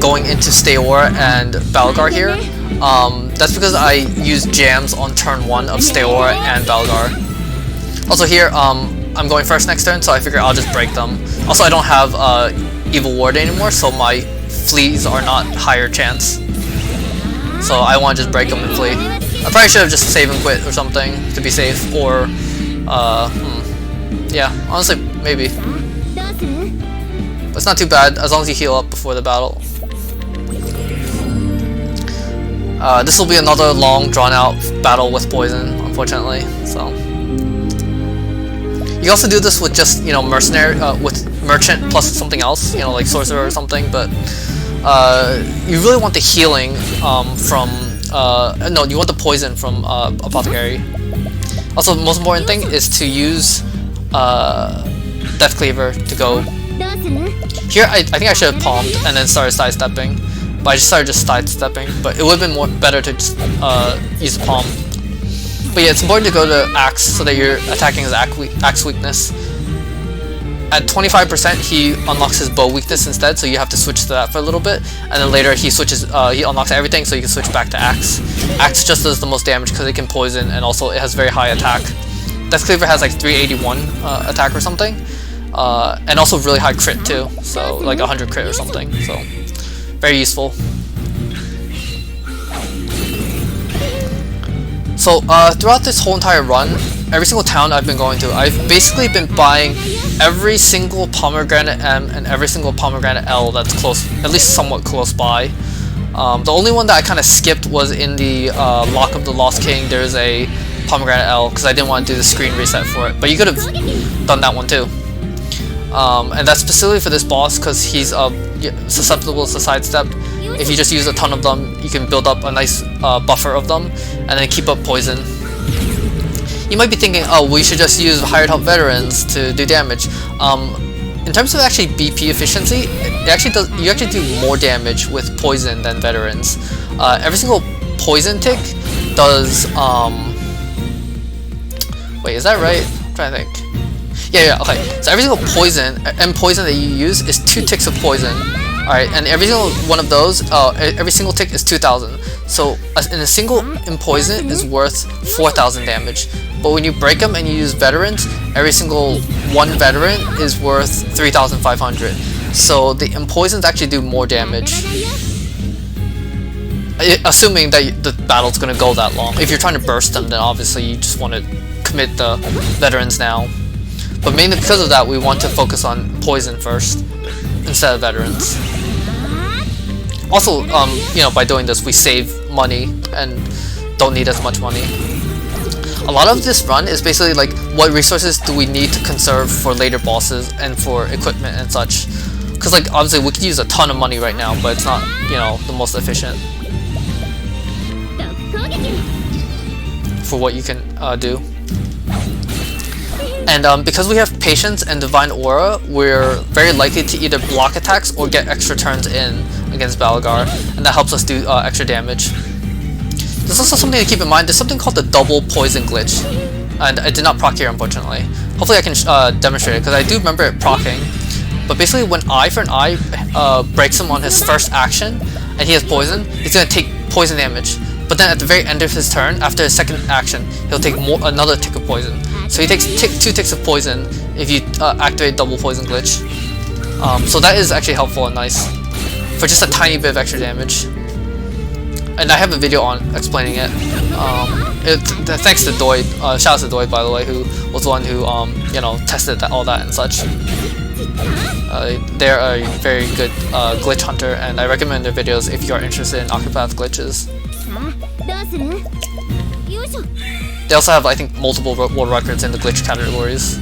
going into Steor and Balagar here. That's because I used jams on turn 1 of Steor and Balagar. Also here, I'm going first next turn, so I figure I'll just break them. Also, I don't have Evil Ward anymore, so my fleas are not higher chance. So I want to just break them and flee. I probably should have just save and quit or something to be safe, or yeah, honestly, maybe. But it's not too bad, as long as you heal up before the battle. This will be another long, drawn-out battle with poison, unfortunately, so. You can also do this with just, you know, mercenary, with merchant plus something else, you know, like sorcerer or something, but you really want the healing from, no, you want the poison from apothecary. Also, the most important thing is to use Death Cleaver to go. Here, I think I should have palmed and then started sidestepping, but I just started sidestepping. But it would have been better to just use the palm. But yeah, it's important to go to Axe so that you're attacking his Axe weakness. At 25%, he unlocks his bow weakness instead, so you have to switch to that for a little bit, and then later he switches, he unlocks everything, so you can switch back to Axe. Axe just does the most damage because it can poison, and also it has very high attack. Death Cleaver has like 381 attack or something, and also really high crit too, so like 100 crit or something, so very useful. So throughout this whole entire run, every single town I've been going to, I've basically been buying every single Pomegranate M and every single Pomegranate L that's close, at least somewhat close by. The only one that I kind of skipped was in the Lock of the Lost King. There's a Pomegranate L because I didn't want to do the screen reset for it, but you could have done that one too. And that's specifically for this boss because he's susceptible to sidestep. If you just use a ton of them, you can build up a nice buffer of them and then keep up poison. You might be thinking, oh, we should just use hired help veterans to do damage. In terms of actually BP efficiency, it actually does. You actually do more damage with poison than veterans. Every single poison tick does. Wait, is that right? I'm trying to think. Yeah, okay. So every single poison that you use is 2 ticks of poison. Alright, and every single one of those, every single tick is 2,000. So in a single poison is worth 4,000 damage. But when you break them and you use veterans, every single one veteran is worth 3,500. So the poisons actually do more damage. Assuming that the battle's gonna go that long. If you're trying to burst them, then obviously you just want to commit the veterans now. But mainly because of that, we want to focus on poison first instead of veterans. Also, you know, by doing this, we save money and don't need as much money. A lot of this run is basically like, what resources do we need to conserve for later bosses and for equipment and such. Because, like, obviously we could use a ton of money right now, but it's not, you know, the most efficient for what you can do. And because we have Patience and Divine Aura, we're very likely to either block attacks or get extra turns in against Balagar, and that helps us do extra damage. There's also something to keep in mind. There's something called the double poison glitch, and I did not proc here, unfortunately. Hopefully I can demonstrate it, because I do remember it procking. But basically when Eye for an Eye breaks him on his first action, and he has poison, he's going to take poison damage. But then at the very end of his turn, after his second action, he'll take another tick of poison. So he takes 2 ticks of poison if you activate double poison glitch. So that is actually helpful and nice for just a tiny bit of extra damage. And I have a video on explaining it. Thanks to Doid. Shout out to Doid, by the way, who was the one who you know, tested all that and such. They're a very good glitch hunter, and I recommend their videos if you are interested in Octopath glitches. They also have, I think, multiple world records in the glitch categories.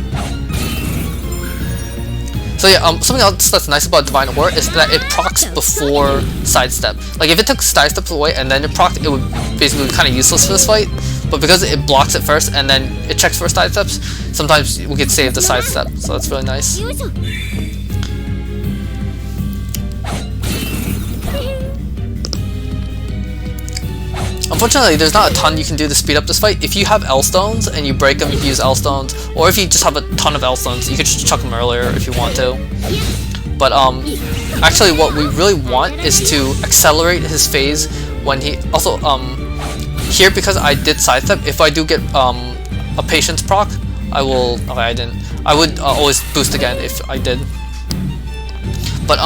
So yeah, something else that's nice about Divine Aura is that it procs before sidestep. Like if it took sidesteps away and then it procced, it would basically be kind of useless for this fight. But because it blocks it first and then it checks for sidesteps, sometimes we could save the sidestep. So that's really nice. Unfortunately, there's not a ton you can do to speed up this fight. If you have L stones and you break them, you can use L stones. Or if you just have a ton of L stones, you can just chuck them earlier if you want to. But actually what we really want is to accelerate his phase when he... Also, here because I did sidestep, if I do get a Patience proc, I will... Okay, I didn't. I would always boost again if I did. But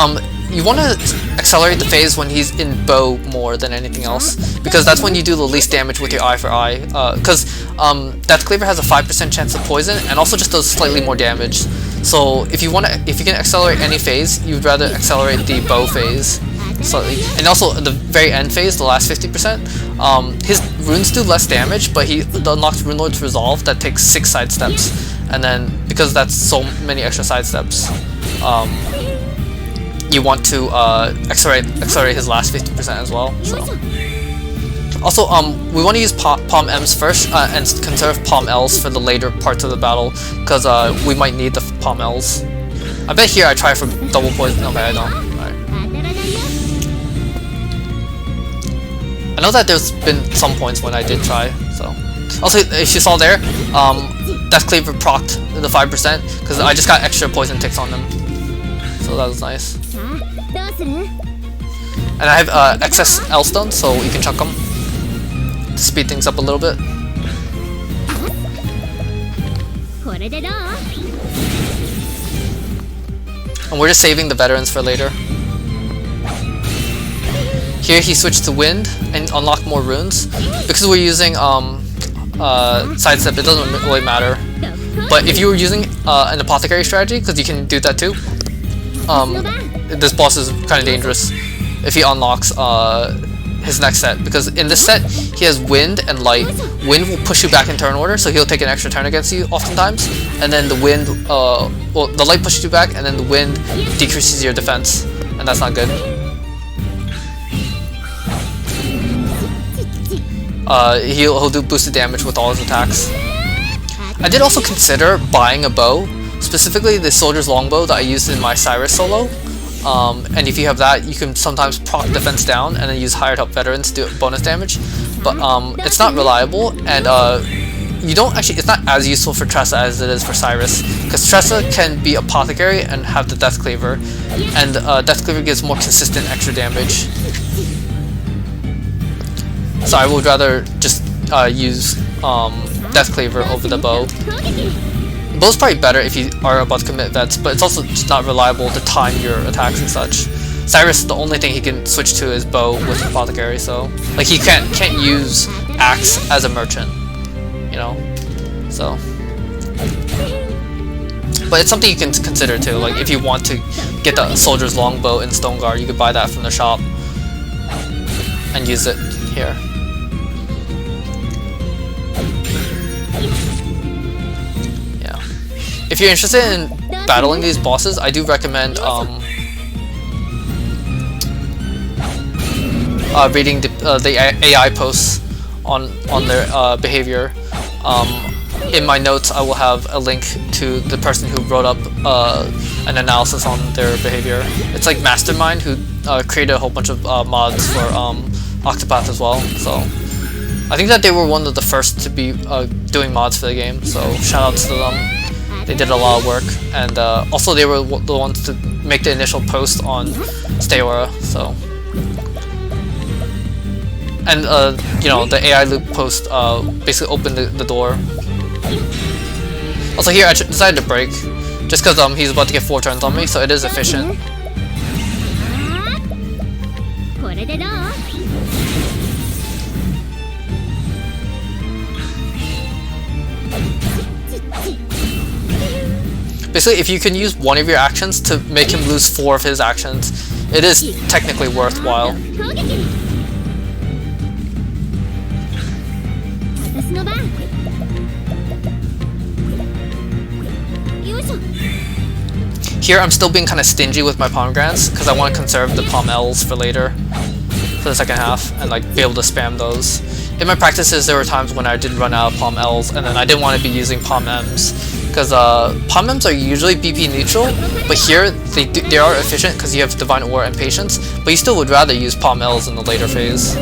you want to accelerate the phase when he's in bow more than anything else, because that's when you do the least damage with your Eye for Eye. Because Death Cleaver has a 5% chance of poison and also just does slightly more damage. So if you can accelerate any phase, you'd rather accelerate the bow phase slightly. And also the very end phase, the last 50%, his runes do less damage, but he unlocks Rune Lord's Resolve that takes 6 side steps, and then because that's so many extra side steps, you want to accelerate his last 50% as well. So. Also, we want to use Palm M's first and conserve Palm L's for the later parts of the battle, because we might need the Palm L's. I bet here I try for double poison. Okay, I don't. Alright. I know that there's been some points when I did try. So, also, if you saw there, Death Cleaver procced the 5% because I just got extra poison ticks on them. So that was nice. And I have excess L stones, so you can chuck them to speed things up a little bit. And we're just saving the veterans for later. Here he switched to wind and unlocked more runes. Because we're using sidestep, it doesn't really matter. But if you were using an apothecary strategy, because you can do that too, this boss is kind of dangerous if he unlocks his next set, because in this set he has wind and light. Wind will push you back in turn order, so he'll take an extra turn against you oftentimes, and then the wind, well, the light pushes you back, and then the wind decreases your defense, and that's not good. He'll do boosted damage with all his attacks. I did also consider buying a bow, specifically the Soldier's Longbow that I used in my Cyrus solo. And if you have that, you can sometimes proc defense down and then use hired help veterans to do bonus damage. But it's not reliable, and you don't actually. It's not as useful for Tressa as it is for Cyrus, because Tressa can be apothecary and have the Death Cleaver, and Death Cleaver gives more consistent extra damage. So I would rather just use Death Cleaver over the bow. The bow's probably better if you are about to commit vets, but it's also just not reliable to time your attacks and such. Cyrus, the only thing he can switch to is bow with apothecary, so like he can't use axe as a merchant, you know. So, but it's something you can consider too. Like if you want to get the Soldier's Longbow in Stoneguard, you could buy that from the shop and use it here. If you're interested in battling these bosses, I do recommend reading the AI posts on their behavior. in my notes I will have a link to the person who wrote up an analysis on their behavior. It's like Mastermind, who created a whole bunch of mods for Octopath as well. So I think that they were one of the first to be doing mods for the game. So shout outs to them. They did a lot of work, and also they were the ones to make the initial post on Steora. So. And, you know, the AI loop post basically opened the door. Also here, I decided to break, just because he's about to get 4 turns on me, so it is efficient. Basically, if you can use one of your actions to make him lose 4 of his actions, it is technically worthwhile. Here I'm still being kind of stingy with my pomegranates because I want to conserve the pom Ls for later, for the second half, and like be able to spam those. In my practices there were times when I did run out of pom Ls, and then I didn't want to be using pom Ms because pom Ms are usually BP neutral, but here they are efficient because you have Divine Aura and Patience, but you still would rather use pom Ls in the later phase.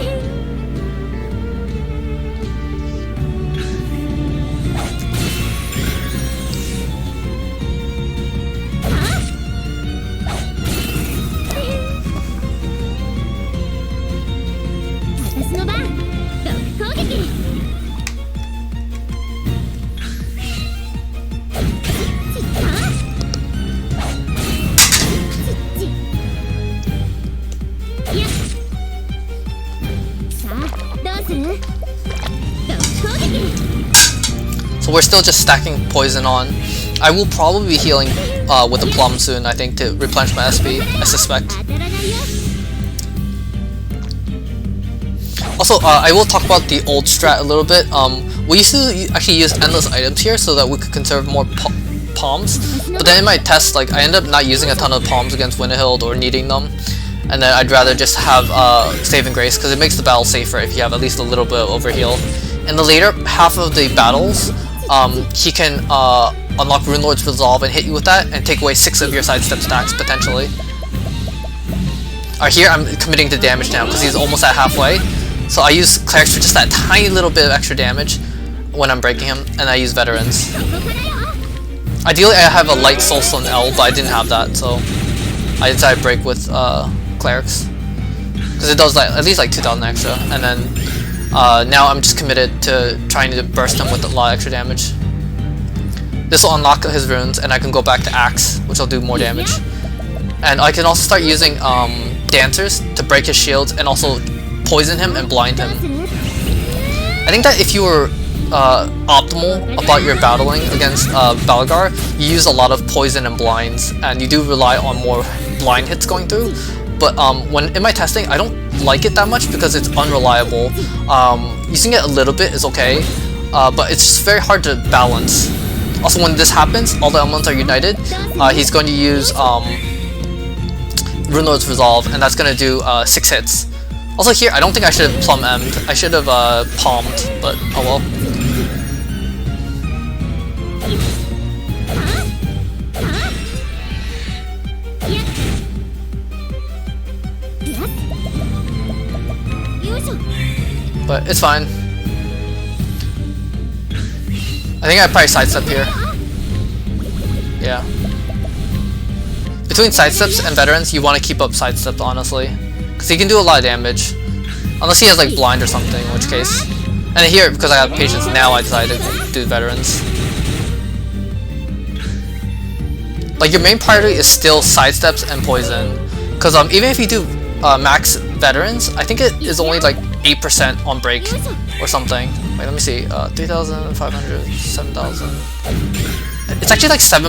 So we're still just stacking poison on. I will probably be healing with the plum soon, I think, to replenish my SP, I suspect. Also, I will talk about the old strat a little bit. We used to actually use endless items here so that we could conserve more palms, but then in my test, like, I ended up not using a ton of palms against Winterhild or needing them, and then I'd rather just have Saving Grace because it makes the battle safer if you have at least a little bit of overheal. In the later half of the battles, he can unlock Rune Lord's Resolve and hit you with that and take away 6 of your sidestep stacks potentially. Here I'm committing to damage now because he's almost at halfway, so I use Clerics for just that tiny little bit of extra damage when I'm breaking him, and I use Veterans. Ideally I have a light Soulstone L, but I didn't have that, so I decided to break with Clerics because it does like at least like 2,000 extra, and then now I'm just committed to trying to burst him with a lot of extra damage. This will unlock his runes, and I can go back to Axe, which will do more damage. And I can also start using Dancers to break his shields and also poison him and blind him. I think that if you were optimal about your battling against Balgar, you use a lot of poison and blinds, and you do rely on more blind hits going through. But when in my testing, I don't like it that much because it's unreliable. Using it a little bit is okay, but it's just very hard to balance. Also, when this happens, all the elements are united. He's going to use Rune Lord's Resolve, and that's going to do 6 hits. Also here, I don't think I should have Plum M'd. I should have palmed, but oh well. But it's fine. I think I probably sidestep here. Yeah. Between sidesteps and veterans, you want to keep up sidestep, honestly, because he can do a lot of damage, unless he has like blind or something, in which case. And here, because I have patience, now I decided to do veterans. Like, your main priority is still sidesteps and poison, because even if you do max veterans, I think it is only like 8% on break or something. Wait, let me see. 3,500, 7,000. It's actually like 7%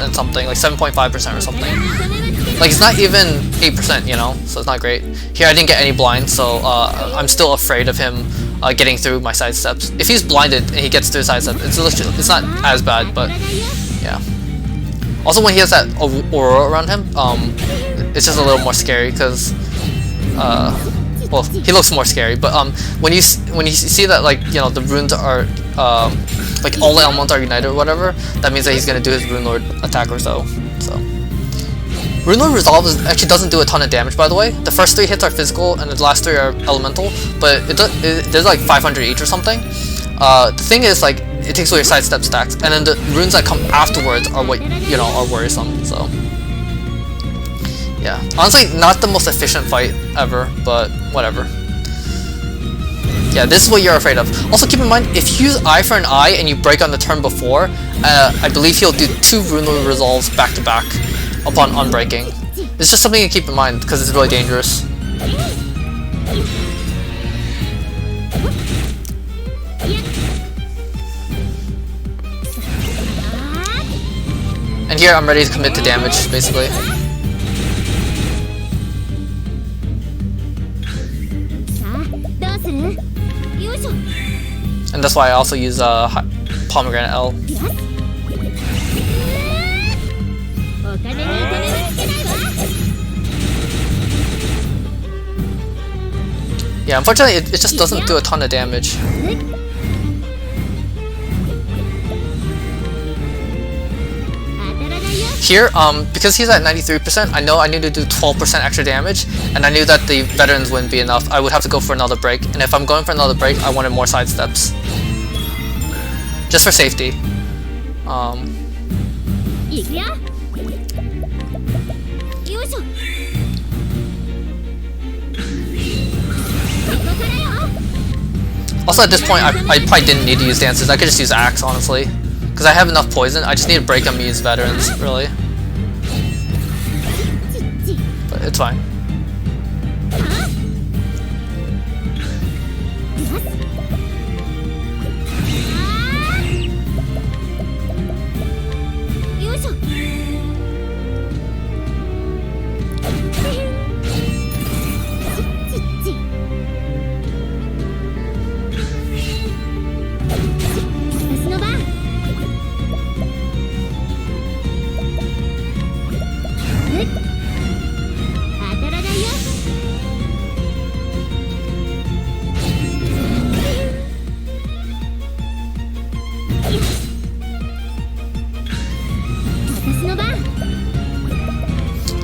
and something, like 7.5% or something. Like, it's not even 8%, you know, so it's not great. Here I didn't get any blinds, so I'm still afraid of him getting through my sidesteps. If he's blinded and he gets through sidestep, it's not as bad, but yeah. Also, when he has that Aurora around him, it's just a little more scary because well, he looks more scary. But when you see that, like, you know, the runes are like all the elements are united or whatever, that means that he's gonna do his Rune Lord attack or so. Rune Lord Resolve actually doesn't do a ton of damage, by the way. The first 3 hits are physical and the last 3 are elemental, but it does like 500 each or something. The thing is, like, it takes away your sidestep stacks, and then the runes that come afterwards are what, you know, are worrisome. So yeah, honestly, not the most efficient fight ever, but whatever. Yeah, this is what you're afraid of. Also, keep in mind, if you use Eye for an Eye and you break on the turn before, I believe he'll do 2 Rune Lord Resolves back to back upon unbreaking. It's just something to keep in mind because it's really dangerous. And here I'm ready to commit to damage, basically. And that's why I also use Pomegranate L. Yeah, unfortunately it just doesn't do a ton of damage. Here, because he's at 93%, I know I need to do 12% extra damage, and I knew that the veterans wouldn't be enough. I would have to go for another break, and if I'm going for another break, I wanted more sidesteps. Just for safety. Also, at this point, I probably didn't need to use dances. I could just use axe, honestly, because I have enough poison. I just need to break them and use veterans, really. But it's fine.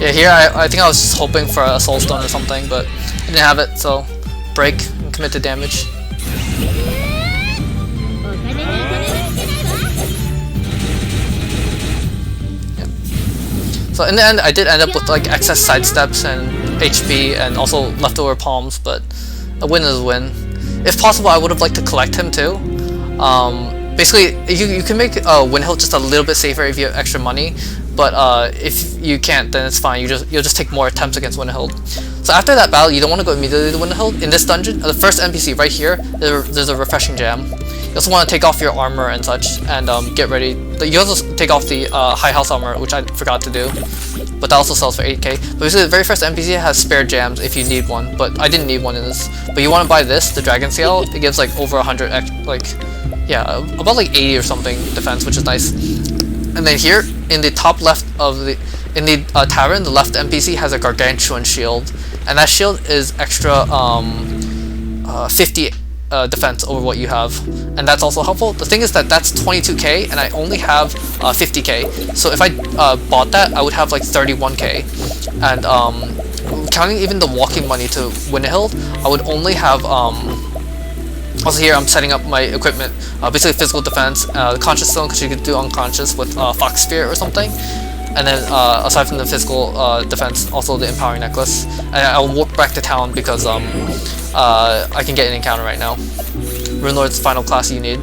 Yeah, here I think I was hoping for a soul stone or something, but I didn't have it, so break and commit to damage. Yeah. So in the end, I did end up with like excess sidesteps and HP and also leftover palms, but a win is a win. If possible, I would have liked to collect him too. Basically, you can make Windhill just a little bit safer if you have extra money, but if you can't, then it's fine. You'll just take more attempts against Windhill. So after that battle, you don't want to go immediately to Windhill. In this dungeon, the first NPC right here, there's a refreshing jam. You also want to take off your armor and such, and get ready. You also take off the high health armor, which I forgot to do, but that also sells for 8k. But basically, the very first NPC has spare jams if you need one, but I didn't need one in this. But you want to buy this, the Dragon Scale. It gives like over 100, yeah, about like 80 or something defense, which is nice. And then here, in the top left of the tavern, the left NPC has a gargantuan shield, and that shield is extra 50 defense over what you have, and that's also helpful. The thing is that that's 22k, and I only have 50k. So if I bought that, I would have like 31k, and counting even the walking money to Windhill, I would only have also here I'm setting up my equipment, basically physical defense, the conscious stone because you could do unconscious with Fox Spear or something, and then aside from the physical defense, also the empowering necklace. And I'll walk back to town because I can get an encounter right now. Rune Lord's the final class you need.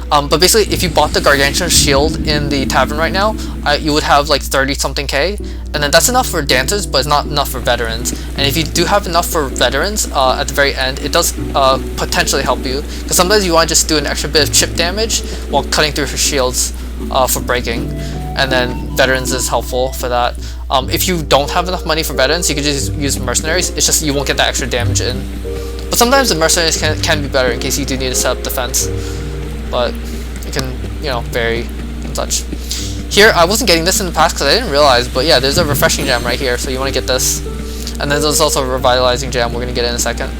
But basically, if you bought the gargantuan shield in the tavern right now, you would have like 30 something k, and then that's enough for dancers, but it's not enough for veterans. And if you do have enough for veterans at the very end, it does potentially help you, because sometimes you want to just do an extra bit of chip damage while cutting through her shields for breaking, and then veterans is helpful for that. If you don't have enough money for veterans, you can just use mercenaries. It's just you won't get that extra damage in. But sometimes the mercenaries can be better in case you do need to set up defense. But it can, you know, vary and such. Here, I wasn't getting this in the past because I didn't realize, but yeah, there's a refreshing gem right here, so you want to get this. And then there's also a revitalizing jam we're gonna get in a second.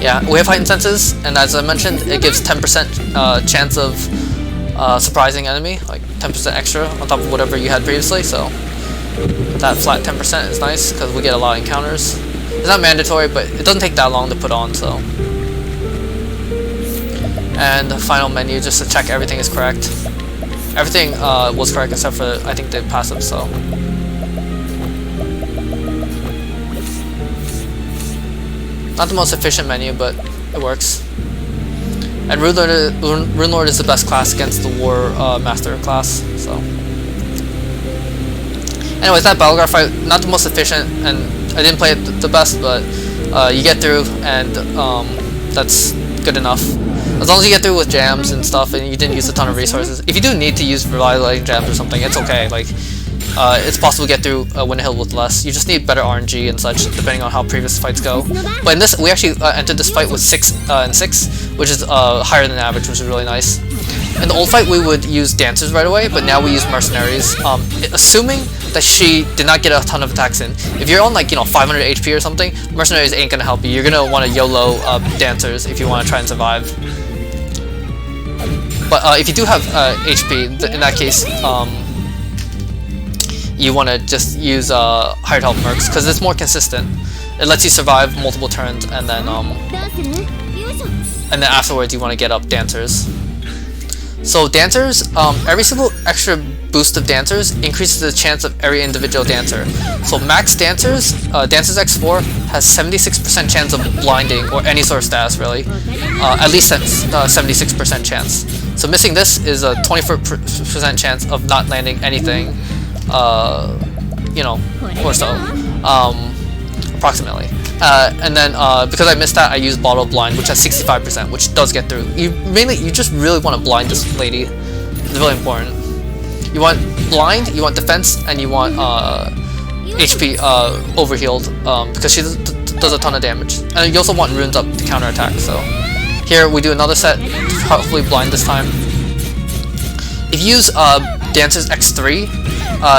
Yeah, we have heightened senses, and as I mentioned, it gives 10% chance of surprising enemy, like 10% extra on top of whatever you had previously, so that flat 10% is nice because we get a lot of encounters. It's not mandatory, but it doesn't take that long to put on, so. And the final menu, just to check everything is correct. Everything was correct except for, I think, the passive, so. Not the most efficient menu, but it works. And Rune Lord is the best class against the War Master class, so. Anyways, that Battleguard fight, not the most efficient, and I didn't play it the best, but you get through, and that's good enough. As long as you get through with jams and stuff, and you didn't use a ton of resources. If you do need to use revitalizing jams or something, it's okay. Like, it's possible to get through Windhill with less. You just need better RNG and such, depending on how previous fights go. But in this, we actually entered this fight with 6 and 6, which is higher than average, which is really nice. In the old fight, we would use dancers right away, but now we use mercenaries. Assuming that she did not get a ton of attacks in. If you're on, like, 500 HP or something, mercenaries ain't gonna help you. You're gonna want to YOLO dancers if you want to try and survive. But if you do have HP, in that case, you want to just use hired help mercs because it's more consistent. It lets you survive multiple turns, and then afterwards you want to get up dancers. So dancers, every single extra boost of dancers increases the chance of every individual dancer. So max dancers, dancers X4 has 76% chance of blinding or any sort of status really. At least 76% chance. So missing this is a 24% chance of not landing anything, or so, approximately. And then because I missed that, I used Bottle Blind, which has 65%, which does get through. You just really want to blind this lady. It's really important. You want blind, you want defense, and you want HP overhealed because she does a ton of damage. And you also want runes up to counterattack. So here we do another set, hopefully blind this time. If you use Dancer's X3,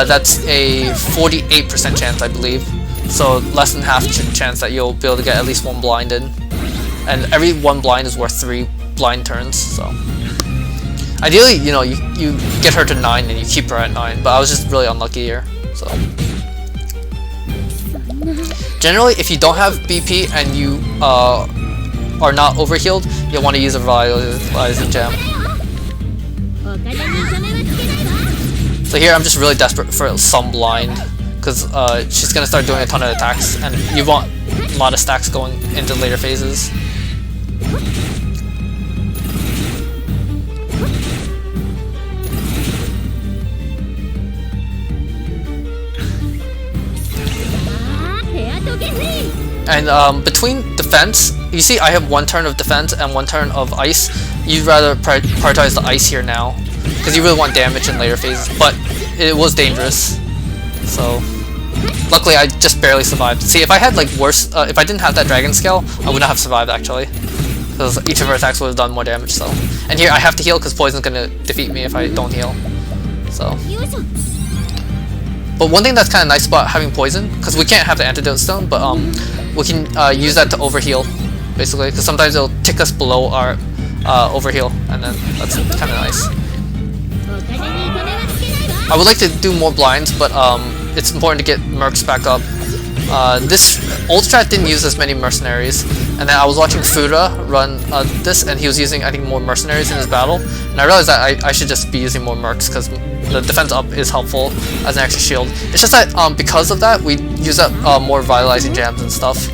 that's a 48% chance, I believe. So less than half chance that you'll be able to get at least one blind in. And every one blind is worth 3 blind turns, so. Ideally, you get her to 9 and you keep her at 9, but I was just really unlucky here, so. Generally, if you don't have BP and you are not overhealed, you'll want to use a revitalizing gem. So here I'm just really desperate for some blind, because she's going to start doing a ton of attacks, and you want a lot of stacks going into later phases. And between defense, you see I have 1 turn of defense and 1 turn of ice. You'd rather prioritize the ice here now, because you really want damage in later phases, but it was dangerous. So luckily I just barely survived. See, if I had worse, if I didn't have that dragon scale, I would not have survived actually, because each of her attacks would have done more damage. So, and here I have to heal because poison's gonna defeat me if I don't heal. So. But one thing that's kind of nice about having poison, because we can't have the antidote stone, but we can use that to overheal, basically, because sometimes it'll tick us below our overheal, and then that's kind of nice. I would like to do more blinds, but it's important to get mercs back up. This old strat didn't use as many mercenaries, and then I was watching Fuda run this, and he was using, I think, more mercenaries in his battle, and I realized that I should just be using more mercs, because the defense up is helpful as an extra shield. It's just that because of that, we use up more revitalizing jams and stuff.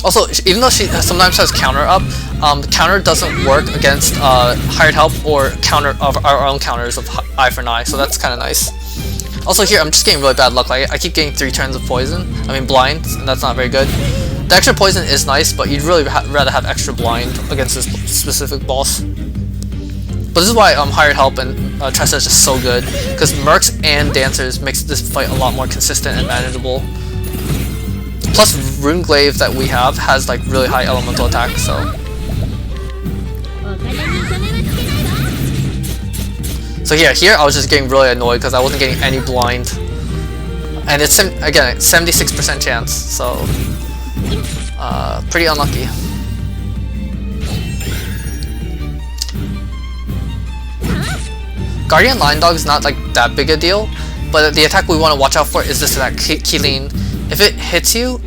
Also, even though she sometimes has counter up, the counter doesn't work against hired help or counter of our own counters of eye for an eye, so that's kind of nice. Also here, I'm just getting really bad luck. I keep getting 3 turns of poison. I mean blind, and that's not very good. The extra poison is nice, but you'd really rather have extra blind against this specific boss. But this is why hired help and Tressa is just so good, because mercs and dancers makes this fight a lot more consistent and manageable. Plus, Rune Glaive that we have has like really high elemental attack, so. So here I was just getting really annoyed because I wasn't getting any blind, and it's again 76% chance, so pretty unlucky. Guardian Lion Dog is not like that big a deal, but the attack we want to watch out for is this attack, Keeleen. If it hits you,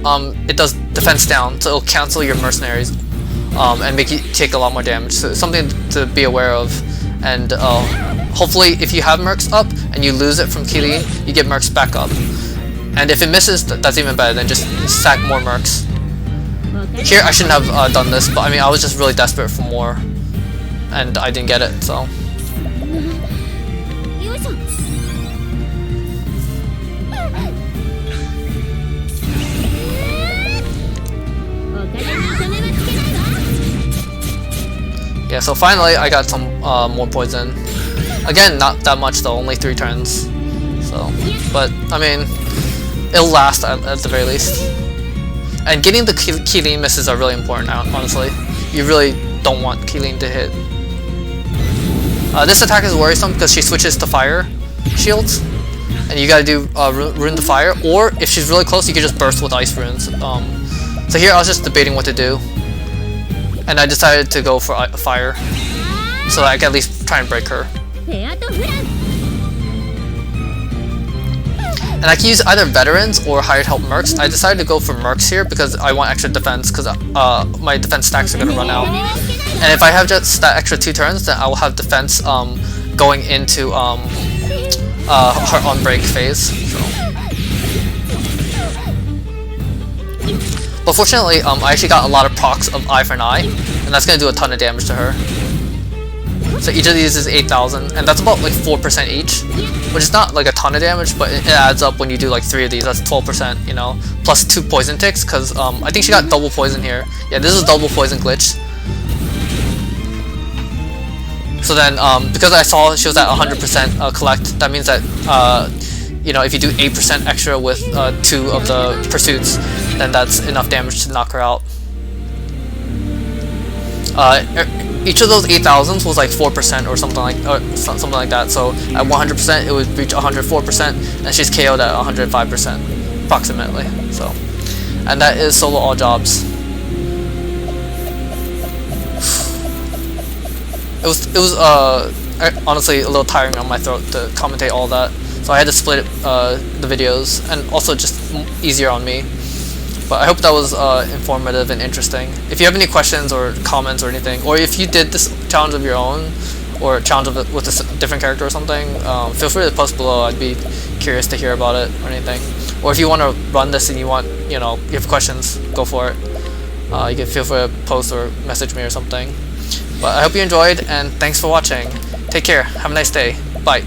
it does defense down, so it'll cancel your mercenaries and make you take a lot more damage. So it's something to be aware of. And hopefully, if you have mercs up and you lose it from Keeleen, you get mercs back up. And if it misses, that's even better. Then just stack more mercs. Here, I shouldn't have done this, but I mean, I was just really desperate for more, and I didn't get it. So. Yeah, so finally I got some more poison. Again, not that much though, only 3 turns. So, but I mean, it'll last at the very least. And getting the Keeleen misses are really important, honestly. You really don't want Keeleen to hit. This attack is worrisome because she switches to fire shields, and you gotta do rune to fire, or if she's really close, you can just burst with ice runes. So here I was just debating what to do, and I decided to go for fire, so that I can at least try and break her. And I can use either veterans or hired help mercs. I decided to go for mercs here because I want extra defense, because my defense stacks are going to run out. And if I have just that extra 2 turns, then I will have defense going into her unbreak phase. So. But fortunately, I actually got a lot of procs of Eye for an Eye, and that's going to do a ton of damage to her. So each of these is 8,000, and that's about like 4% each, which is not like a ton of damage, but it adds up when you do like 3 of these. That's 12%, you know, plus 2 poison ticks, because I think she got double poison here. Yeah, this is a double poison glitch. So then, because I saw she was at 100% collect, that means that you know, if you do 8% extra with 2 of the pursuits, then that's enough damage to knock her out. Each of those 8,000s was like 4% or something like that. So at 100%, it would reach 104%, and she's KO'd at 105% approximately. So, and that is solo all jobs. It was honestly a little tiring on my throat to commentate all that, so I had to split the videos, and also just easier on me. But I hope that was informative and interesting. If you have any questions or comments or anything, or if you did this challenge of your own, or a challenge with a different character or something, feel free to post below. I'd be curious to hear about it or anything. Or if you want to run this and you want, you know, you have questions, go for it. You can feel free to post or message me or something. But I hope you enjoyed, and thanks for watching. Take care. Have a nice day. Bye.